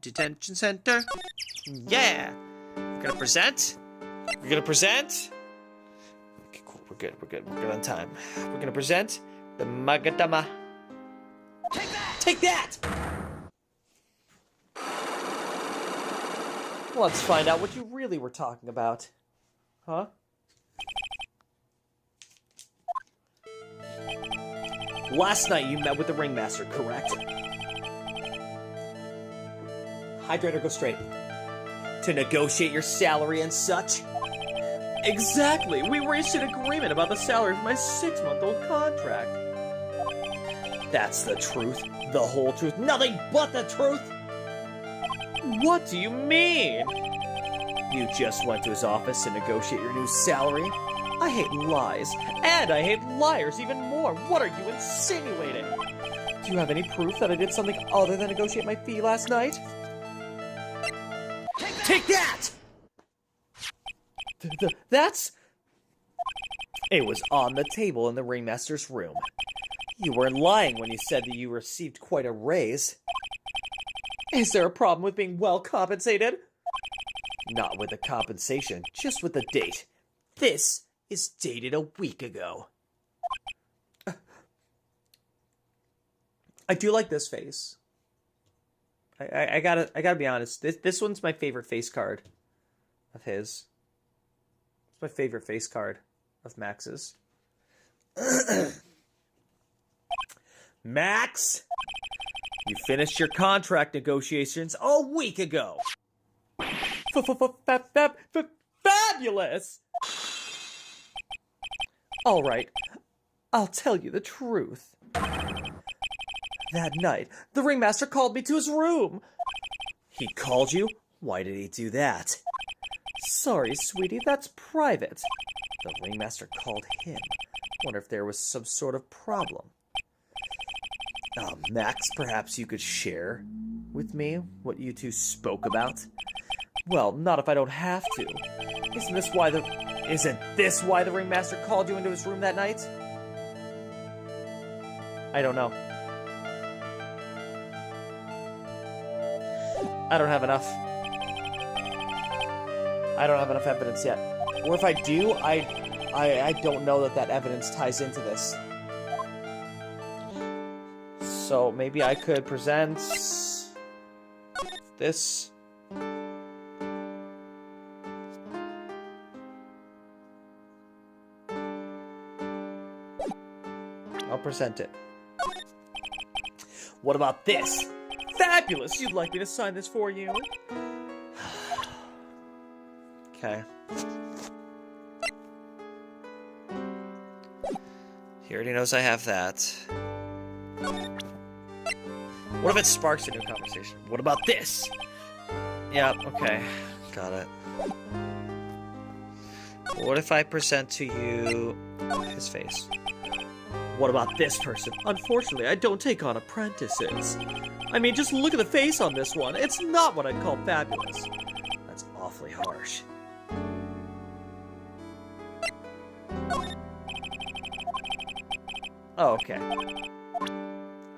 Detention center. Yeah! We're gonna present. We're gonna present. Okay, cool. We're good. We're good. We're good on time. We're gonna present the Magadama. Take that! Take that! Let's find out what you really were talking about. Huh? Last night you met with the ringmaster, correct? Hydrate or go straight. To negotiate your salary and such? Exactly! We reached an agreement about the salary for my 6-month-old contract. That's the truth. The whole truth. Nothing but the truth! What do you mean? You just went to his office to negotiate your new salary? I hate lies, and I hate liars even more. What are you insinuating? Do you have any proof that I did something other than negotiate my fee last night? Take that! That's... It was on the table in the ringmaster's room. You weren't lying when you said that you received quite a raise. Is there a problem with being well compensated? Not with the compensation, just with the date. This is dated a week ago. I do like this face. I gotta be honest. This one's my favorite face card of his. It's my favorite face card of Max's. Max, you finished your contract negotiations a week ago. Fabulous! All right, I'll tell you the truth. That night, the ringmaster called me to his room. He called you? Why did he do that? Sorry, sweetie, that's private. The ringmaster called him. Wonder if there was some sort of problem. Max, perhaps you could share with me what you two spoke about? Well, not if I don't have to. Isn't this why the ringmaster called you into his room that night? I don't know. I don't have enough evidence yet. Or if I do, I don't know that evidence ties into this. So maybe I could present this. I'll present it. What about this? Fabulous! You'd like me to sign this for you? Okay. He already knows I have that. What if it sparks a new conversation? What about this? Yeah, okay. Got it. What if I present to you his face? What about this person? Unfortunately, I don't take on apprentices. I mean, just look at the face on this one. It's not what I'd call fabulous. That's awfully harsh. Oh, okay.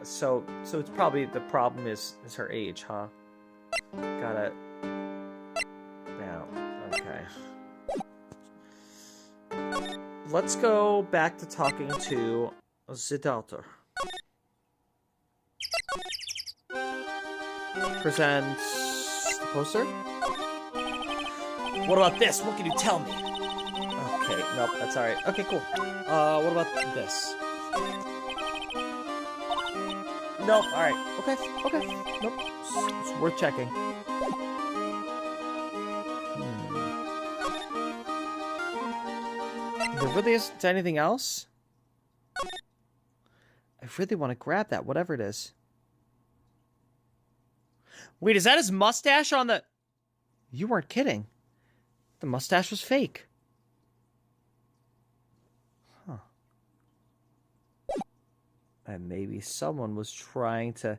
So it's probably the problem is her age, huh? Got it. Yeah, okay. Let's go back to talking to the daughter. Present the poster. What about this? What can you tell me? Okay, nope, that's alright. Okay, cool. What about this? Nope, alright. Okay. Nope. It's worth checking. There really isn't anything else? I really want to grab that, whatever it is. Wait, is that his mustache on the... You weren't kidding. The mustache was fake. Huh. And maybe someone was trying to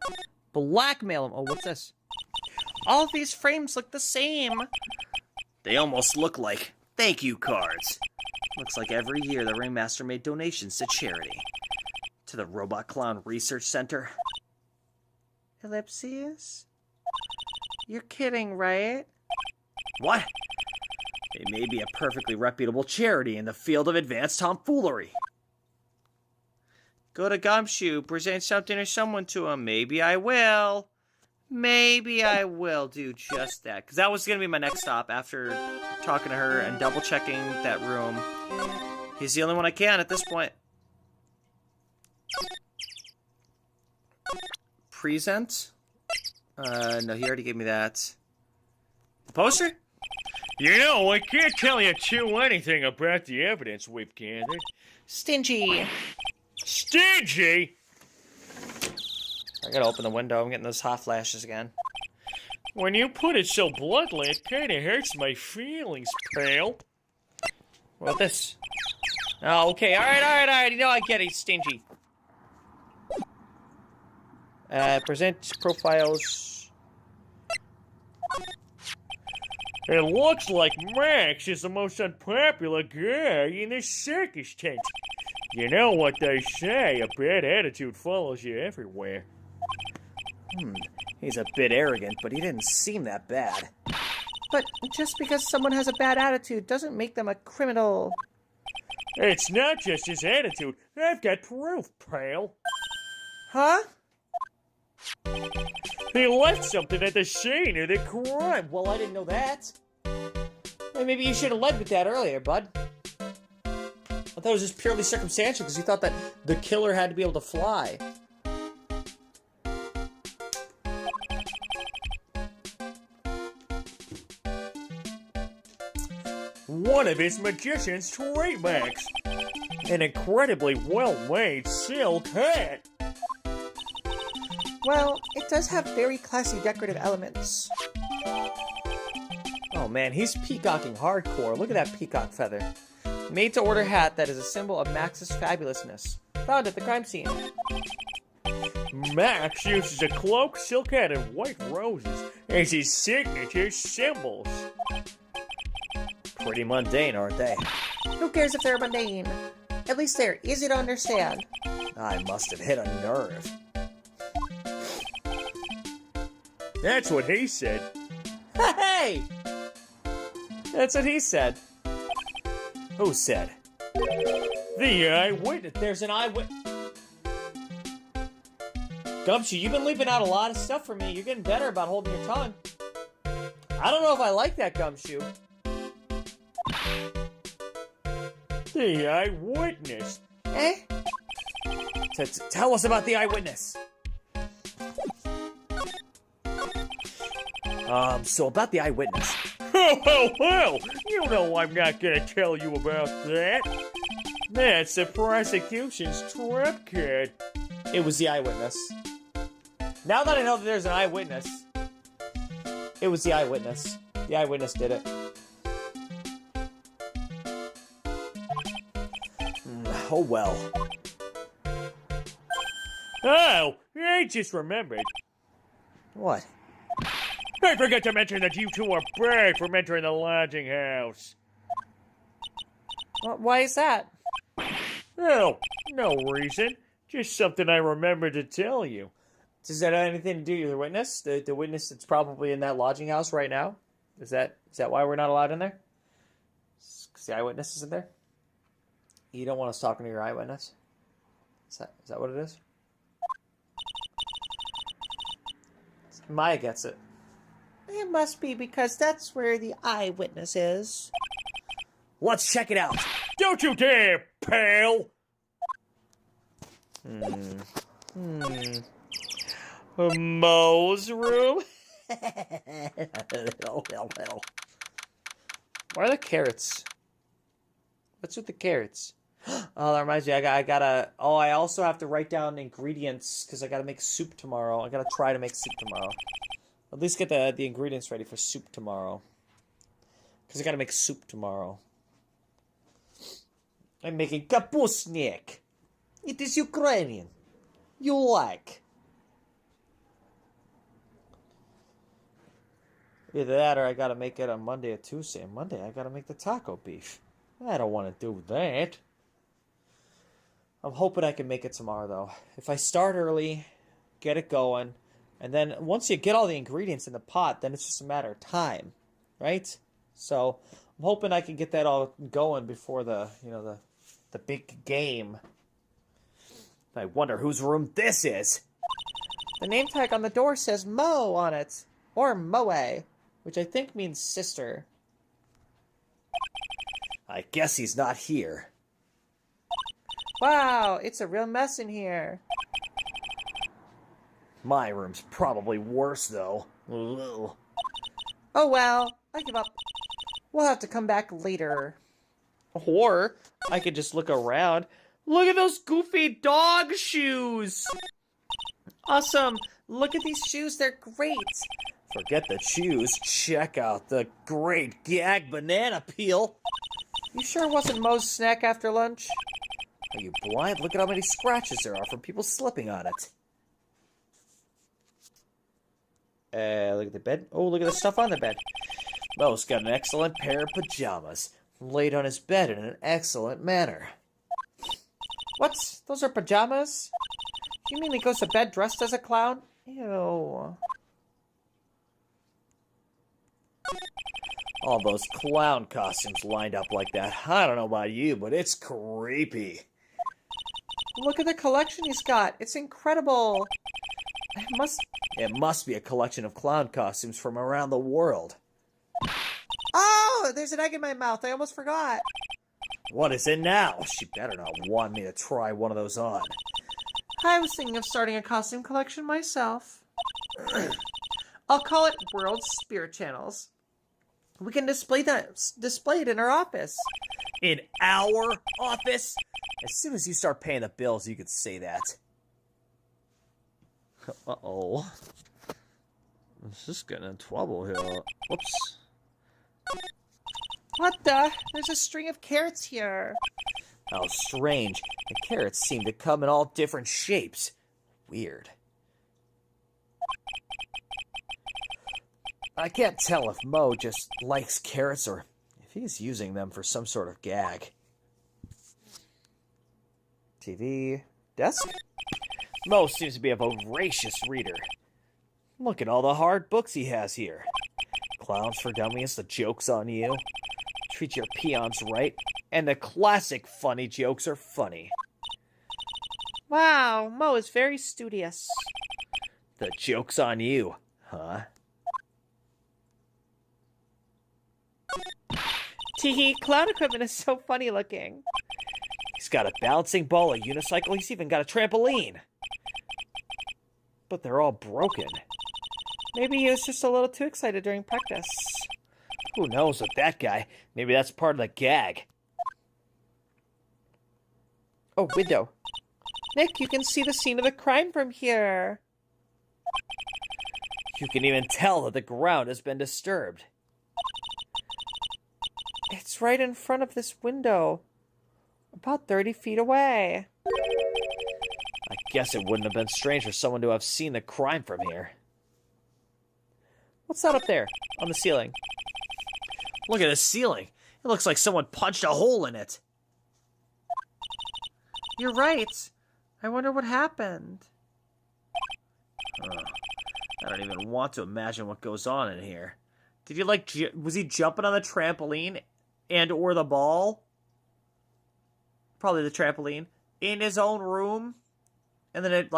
blackmail him. Oh, what's this? All of these frames look the same. They almost look like thank you cards. Looks like every year the Ringmaster made donations to charity. To the Robot Clown Research Center. Ellipses? You're kidding, right? What? It may be a perfectly reputable charity in the field of advanced tomfoolery. Go to Gumshoe, present something or someone to him. Maybe I will. Maybe I will do just that. Because that was going to be my next stop after talking to her and double-checking that room. He's the only one I can at this point. Present? No, he already gave me that. The poster? You know, I can't tell you anything about the evidence we've gathered. Stingy. Stingy? I gotta open the window. I'm getting those hot flashes again. When you put it so bluntly, it kinda hurts my feelings, pal. What about this? Oh, okay. Alright. You know I get it. He's stingy. Present profiles. It looks like Max is the most unpopular guy in the circus tent. You know what they say, a bad attitude follows you everywhere. He's a bit arrogant, but he didn't seem that bad. But just because someone has a bad attitude doesn't make them a criminal. It's not just his attitude. I've got proof, pal. Huh? He left something at the scene of the crime. Well, I didn't know that. Well, maybe you should have led with that earlier, bud. I thought it was just purely circumstantial because you thought that the killer had to be able to fly. One of his magician's trademarks. An incredibly well-made silk hat. Well, it does have very classy decorative elements. Oh man, he's peacocking hardcore. Look at that peacock feather. Made-to-order hat that is a symbol of Max's fabulousness. Found at the crime scene. Max uses a cloak, silk hat, and white roses as his signature symbols. Pretty mundane, aren't they? Who cares if they're mundane? At least they're easy to understand. I must have hit a nerve. That's what he said. Hey! That's what he said. Who said? The eyewitness. There's an eyewitness. Gumshoe, you've been leaving out a lot of stuff for me. You're getting better about holding your tongue. I don't know if I like that, Gumshoe. The eyewitness. Eh? Tell us about the eyewitness. So about the eyewitness. Ho! You know I'm not gonna tell you about that. That's the prosecution's trap card. It was the eyewitness. Now that I know that there's an eyewitness, it was the eyewitness. The eyewitness did it. Oh well. Oh, I just remembered. What? I forgot to mention that you two are barred from entering the lodging house. Why is that? Oh, no reason. Just something I remembered to tell you. Does that have anything to do with the witness? The witness that's probably in that lodging house right now? Is that why we're not allowed in there? Because the eyewitness isn't there? You don't want us talking to your eyewitness? Is that what it is? Maya gets it. It must be because that's where the eyewitness is. Let's check it out. Don't you dare, pal! Mo's room? Where are the carrots? What's with the carrots? Oh, that reminds me. I gotta. Oh, I also have to write down ingredients because I gotta make soup tomorrow. I gotta try to make soup tomorrow. At least get the ingredients ready for soup tomorrow. Because I gotta make soup tomorrow. I'm making kapustnik. It is Ukrainian. You like. Either that or I gotta make it on Monday or Tuesday. On Monday, I gotta make the taco beef. I don't want to do that. I'm hoping I can make it tomorrow, though. If I start early, get it going, and then once you get all the ingredients in the pot, then it's just a matter of time, right? So I'm hoping I can get that all going before the big game. I wonder whose room this is. The name tag on the door says Mo on it. Or Moe, which I think means sister. I guess he's not here. Wow, it's a real mess in here. My room's probably worse, though. Ugh. Oh well, I give up. We'll have to come back later. Or I could just look around. Look at those goofy dog shoes! Awesome! Look at these shoes, they're great! Forget the shoes. Check out the great gag banana peel. You sure it wasn't Mo's snack after lunch? Are you blind? Look at how many scratches there are from people slipping on it. Look at the bed. Oh, look at the stuff on the bed. Mo's got an excellent pair of pajamas, laid on his bed in an excellent manner. What? Those are pajamas? You mean he goes to bed dressed as a clown? Ew. All those clown costumes lined up like that. I don't know about you, but it's creepy. Look at the collection he's got. It's incredible. It must be a collection of clown costumes from around the world. Oh, there's an egg in my mouth. I almost forgot. What is it now? She better not want me to try one of those on. I was thinking of starting a costume collection myself. I'll call it World Spirit Channels. We can display it in our office. In our office? As soon as you start paying the bills, you could say that. Uh-oh. This is getting in trouble here. Whoops. What the? There's a string of carrots here. How strange. The carrots seem to come in all different shapes. Weird. I can't tell if Mo just likes carrots or if he's using them for some sort of gag. TV. Desk? Mo seems to be a voracious reader. Look at all the hard books he has here. Clowns for Dummies, The Joke's on You. Treat your peons right. And the classic funny jokes are funny. Wow, Mo is very studious. The Joke's on You, huh? Teehee, clown equipment is so funny looking. He's got a balancing ball, a unicycle, he's even got a trampoline. But they're all broken. Maybe he was just a little too excited during practice. Who knows with that guy? Maybe that's part of the gag. Oh, window. Nick, you can see the scene of the crime from here. You can even tell that the ground has been disturbed. It's right in front of this window. About 30 feet away. I guess it wouldn't have been strange for someone to have seen the crime from here. What's that up there on the ceiling? Look at the ceiling. It looks like someone punched a hole in it. You're right. I wonder what happened. I don't even want to imagine what goes on in here. Did you was he jumping on the trampoline and or the ball? Probably the trampoline. In his own room? And then it,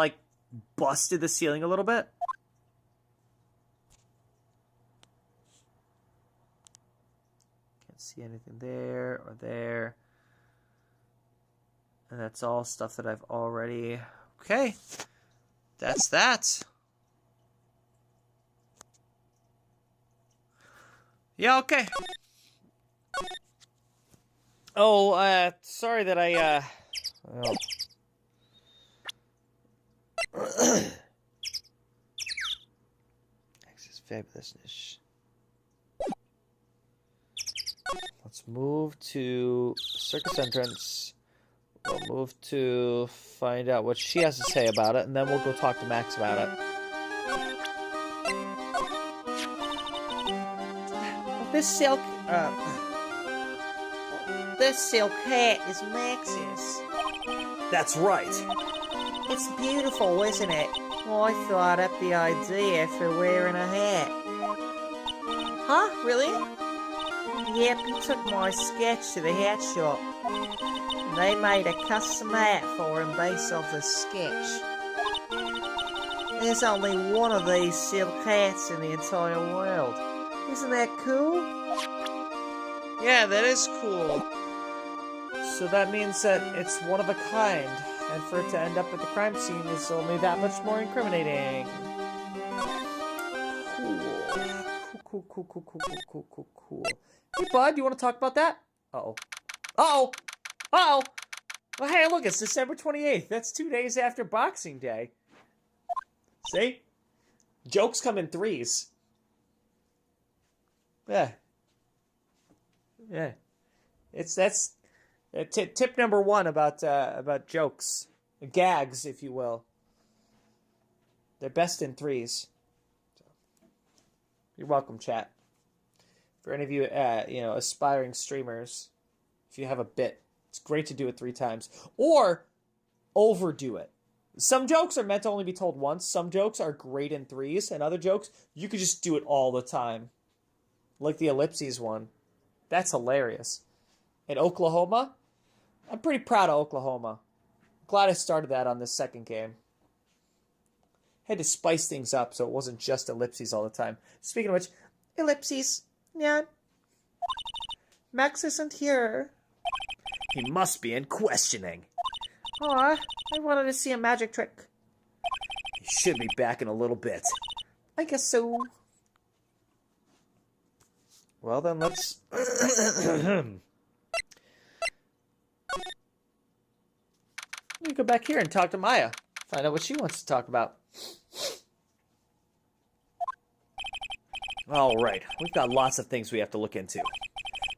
busted the ceiling a little bit? Can't see anything there or there. And that's all stuff that I've already... Okay. That's that. Yeah, okay. Oh, sorry that I, well... Access fabulousness. Let's move to circus entrance. We'll move to find out what she has to say about it, and then we'll go talk to Max about it. This silk hat is Max's. That's right. It's beautiful, isn't it? Well, I thought up the idea for wearing a hat. Huh? Really? Yep, he took my sketch to the hat shop. They made a custom hat for him based off the sketch. There's only one of these silk hats in the entire world. Isn't that cool? Yeah, that is cool. So that means that it's one of a kind, and for it to end up at the crime scene is only that much more incriminating. Cool. Hey, bud, you want to talk about that? Uh-oh. Uh-oh! Uh-oh! Well, hey, look, it's December 28th. That's 2 days after Boxing Day. See? Jokes come in threes. Yeah. That's tip number one about jokes, gags, if you will. They're best in threes. So, you're welcome, chat. For any of you, aspiring streamers, if you have a bit, it's great to do it 3 times or overdo it. Some jokes are meant to only be told once. Some jokes are great in threes, and other jokes you could just do it all the time. Like the ellipses one. That's hilarious. In Oklahoma, I'm pretty proud of Oklahoma. Glad I started that on this second game. Had to spice things up so it wasn't just ellipses all the time. Speaking of which, Ellipses. Yeah. Max isn't here. He must be in questioning. Aw, I wanted to see a magic trick. He should be back in a little bit. I guess so. well then let's... You go back here and talk to Maya. Find out what she wants to talk about. Alright, we've got lots of things we have to look into.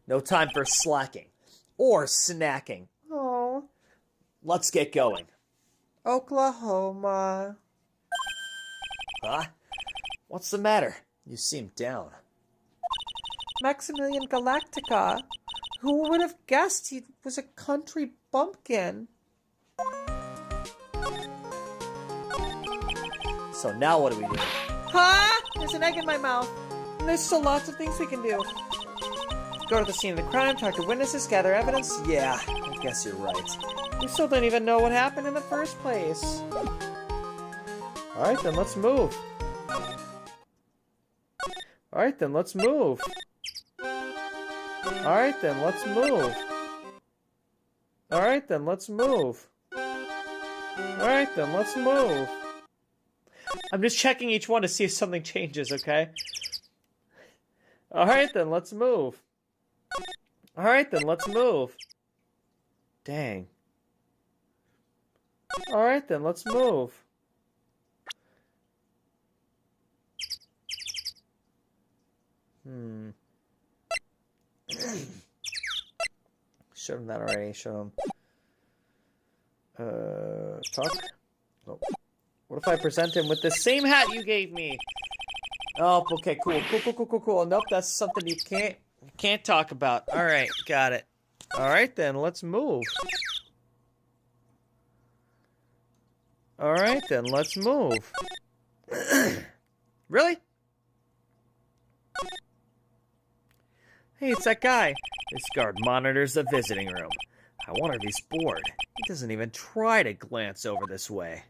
No time for slacking. Or snacking. Oh, Let's get going. Oklahoma. Huh? What's the matter? You seem down. Maximilian Galactica. Who would have guessed he was a country bumpkin? So now what do we do? Huh? There's an egg in my mouth. And there's still lots of things we can do. Go to the scene of the crime, talk to witnesses, gather evidence. Yeah, I guess you're right. We still don't even know what happened in the first place. Alright, then let's move. Alright, then let's move. Alright, then let's move. Alright, then let's move. Alright, then let's move. I'm just checking each one to see if something changes, okay? Alright, then let's move. Alright, then let's move. Dang. Alright, then let's move. Showed him that already. Show him. Talk? Oh. What if I present him with the same hat you gave me? Oh, okay, cool. Nope, that's something you can't talk about. Alright, got it. Alright then, let's move. Alright then, let's move. Really? Hey, it's that guy. This guard monitors the visiting room. I wonder if he's bored. He doesn't even try to glance over this way.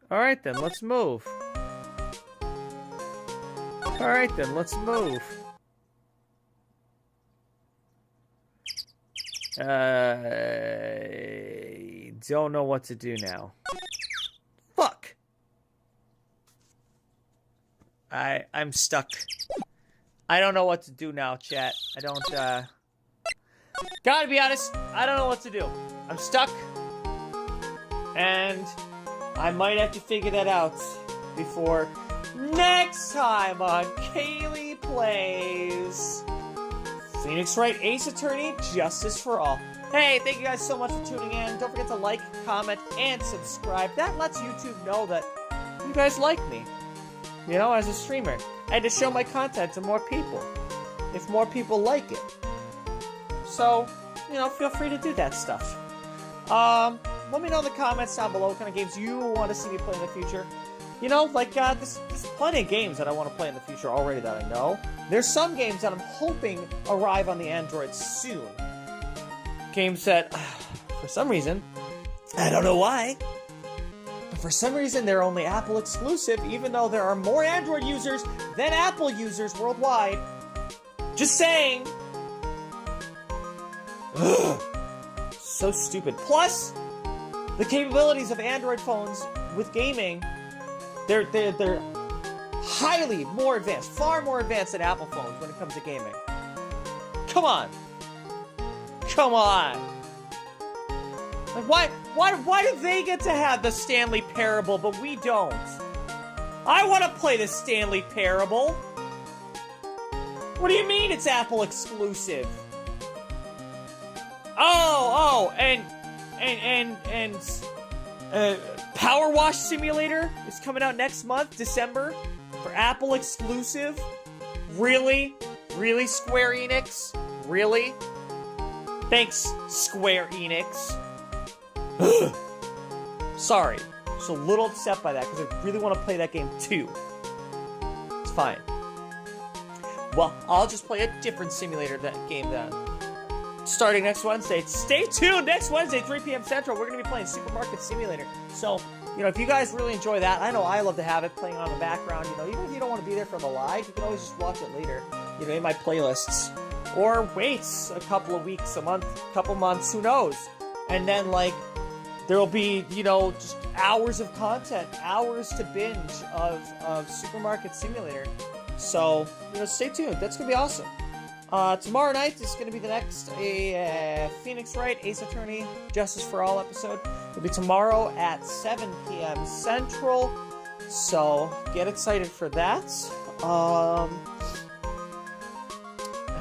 Alright then, let's move. Alright then, let's move. Don't know what to do now. Fuck! I'm stuck. I don't know what to do now, chat. I don't, Gotta be honest, I don't know what to do. I'm stuck. And I might have to figure that out before next time on Kayleigh Plays Phoenix Wright Ace Attorney Justice for All. Hey, thank you guys so much for tuning in. Don't forget to like, comment, and subscribe. That lets YouTube know that you guys like me. You know, as a streamer. I had to show my content to more people. If more people like it. So, you know, feel free to do that stuff. Let me know in the comments down below what kind of games you want to see me play in the future. You know, like, there's plenty of games that I want to play in the future already that I know. There's some games that I'm hoping arrive on the Android soon. Games that, for some reason, I don't know why, but for some reason they're only Apple exclusive, even though there are more Android users than Apple users worldwide. Just saying. Ugh. So stupid. Plus, the capabilities of Android phones with gaming, they're highly more advanced, far more advanced than Apple phones when it comes to gaming. Come on. Come on. Like, why do they get to have the Stanley Parable, but we don't? I want to play the Stanley Parable. What do you mean it's Apple exclusive? Oh, and Power Wash Simulator is coming out next month, December, for Apple exclusive? Really? Really, Square Enix? Really? Thanks, Square Enix. Ugh. Sorry. So a little upset by that, because I really want to play that game too. It's fine. Well, I'll just play a different simulator game then. starting next Wednesday. Stay tuned. Next Wednesday, 3 p.m. Central, we're going to be playing Supermarket Simulator. So, you know, if you guys really enjoy that, I know I love to have it playing on the background. You know, even if you don't want to be there for the live, you can always just watch it later, you know, in my playlists. Or wait a couple of weeks, a month, couple months, who knows? And then, like, there'll be, you know, just hours of content, hours to binge of Supermarket Simulator. So, you know, stay tuned. That's going to be awesome. Tomorrow night is going to be the next Phoenix Wright, Ace Attorney, Justice for All episode. It'll be tomorrow at 7 p.m. Central. So, get excited for that.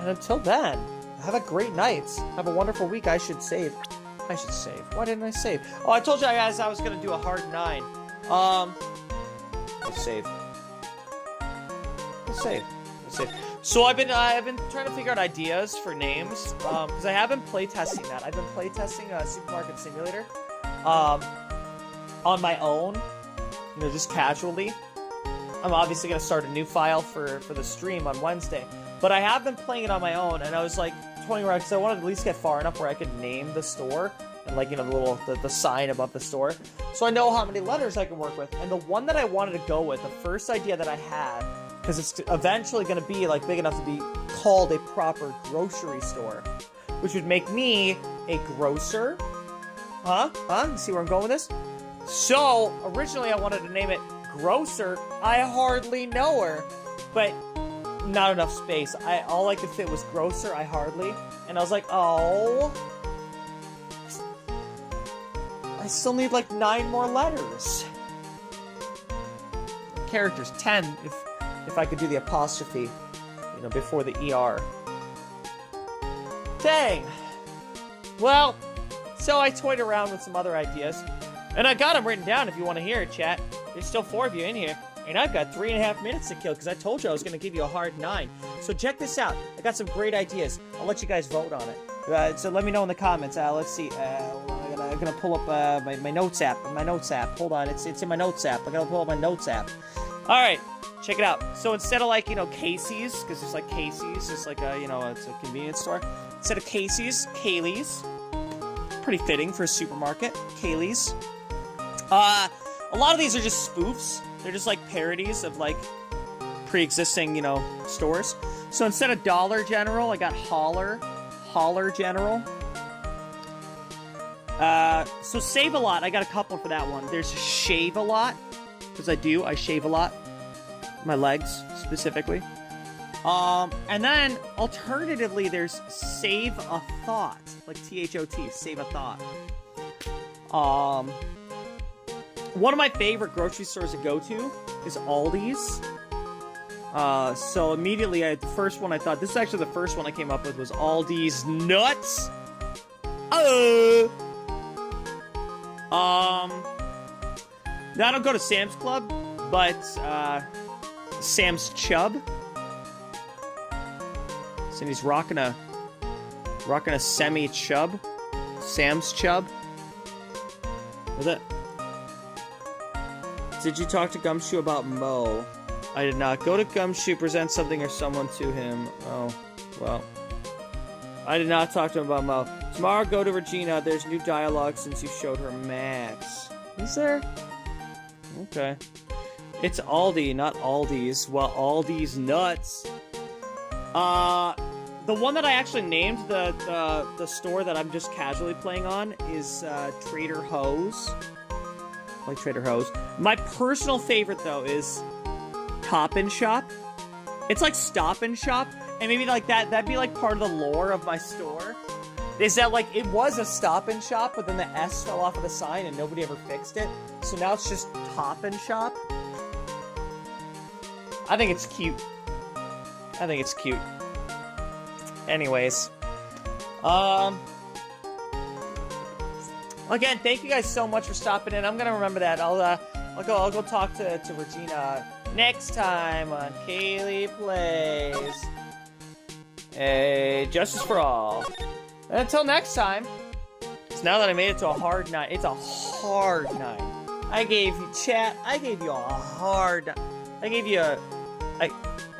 And until then, have a great night. Have a wonderful week. I should save. Why didn't I save? Oh, I told you guys I was going to do a hard 9. Let's save. So I've been trying to figure out ideas for names, because I have been playtesting that. I've been playtesting Supermarket Simulator, on my own, you know, just casually. I'm obviously going to start a new file for the stream on Wednesday. But I have been playing it on my own, and I was like toying around because I wanted to at least get far enough where I could name the store and, like, you know, the sign above the store, so I know how many letters I can work with. And the one that I wanted to go with, the first idea that I had, because it's eventually going to be like big enough to be called a proper grocery store, which would make me a grocer. You see where I'm going with this? So originally I wanted to name it Grocer I Hardly Know Her, but not enough space. All I could fit was Grocer I Hardly, and I was like, oh, I still need like 9 more letters. Characters 10 if I could do the apostrophe, you know, before the ER. Dang. Well, so I toyed around with some other ideas, and I got them written down if you want to hear it, chat. There's still 4 of you in here. And I've got 3.5 minutes to kill because I told you I was going to give you a hard 9. So check this out. I got some great ideas. I'll let you guys vote on it. So let me know in the comments. Let's see. I'm going to pull up my notes app. Hold on. It's in my notes app. I got to pull up my notes app. All right. Check it out. So instead of, like, you know, Casey's, because it's like Casey's, it's like a, you know, it's a convenience store. Instead of Casey's, Kayleigh's. Pretty fitting for a supermarket. Kayleigh's. A lot of these are just spoofs. They're just like parodies of like pre-existing, you know, stores. So instead of Dollar General, I got Holler General. So Save a Lot, I got a couple for that one. There's Shave a Lot, because I shave a lot. My legs, specifically. And then, alternatively, there's Save a Thought, like T-H-O-T, Save a Thought. One of my favorite grocery stores to go to is Aldi's. So immediately, the first one I thought, this is actually the first one I came up with, was Aldi's Nuts. Now I don't go to Sam's Club, but, Sam's Chub. So he's rocking a semi-chub. Sam's Chub. Was it? Did you talk to Gumshoe about Mo? I did not. Go to Gumshoe, present something or someone to him. Oh, well. I did not talk to him about Mo. Tomorrow, go to Regina. There's new dialogue since you showed her Max. Is there? Okay. It's Aldi, not Aldi's. Well, Aldi's Nuts. The one that I actually named the store that I'm just casually playing on is Trader Joe's. Like Trader Joe's. My personal favorite, though, is Top and Shop. It's like Stop and Shop, and maybe like that'd be like part of the lore of my store. Is that like it was a Stop and Shop, but then the S fell off of the sign and nobody ever fixed it, so now it's just Top and Shop. I think it's cute. Anyways, again, thank you guys so much for stopping in. I'm gonna remember that. I'll go talk to Regina next time on Kayleigh Plays. Justice for All. And until next time, so now that I made it to a hard 9, it's a hard 9. I gave you a hard.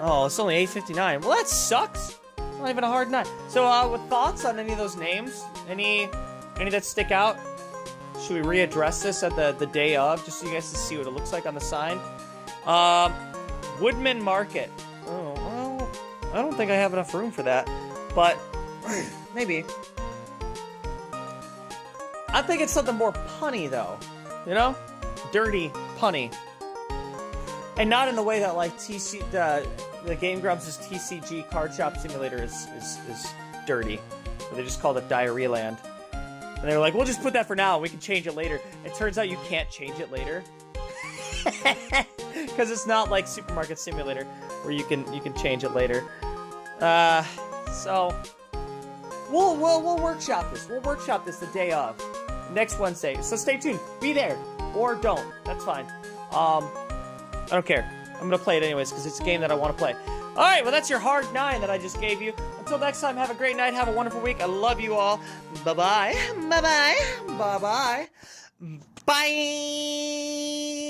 Oh, it's only 8:59. Well, that sucks. Not even a hard 9. So, with thoughts on any of those names? Any that stick out? Should we readdress this at the day of, just so you guys can see what it looks like on the sign? Woodman Market. Oh, well, I don't think I have enough room for that, but maybe. I think it's something more punny, though. You know? Dirty, punny. And not in the way that, like, the Game Grumps' TCG Card Shop Simulator is dirty. They just called it Diarrhea Land. And they were like, we'll just put that for now, and we can change it later. It turns out you can't change it later. Because it's not like Supermarket Simulator, where you can change it later. So we'll workshop this. We'll workshop this the day of. Next Wednesday. So stay tuned. Be there. Or don't. That's fine. I don't care. I'm gonna play it anyways, because it's a game that I want to play. Alright, well that's your hard 9 that I just gave you. Until next time, have a great night, have a wonderful week. I love you all. Bye-bye. Bye-bye. Bye-bye. Bye.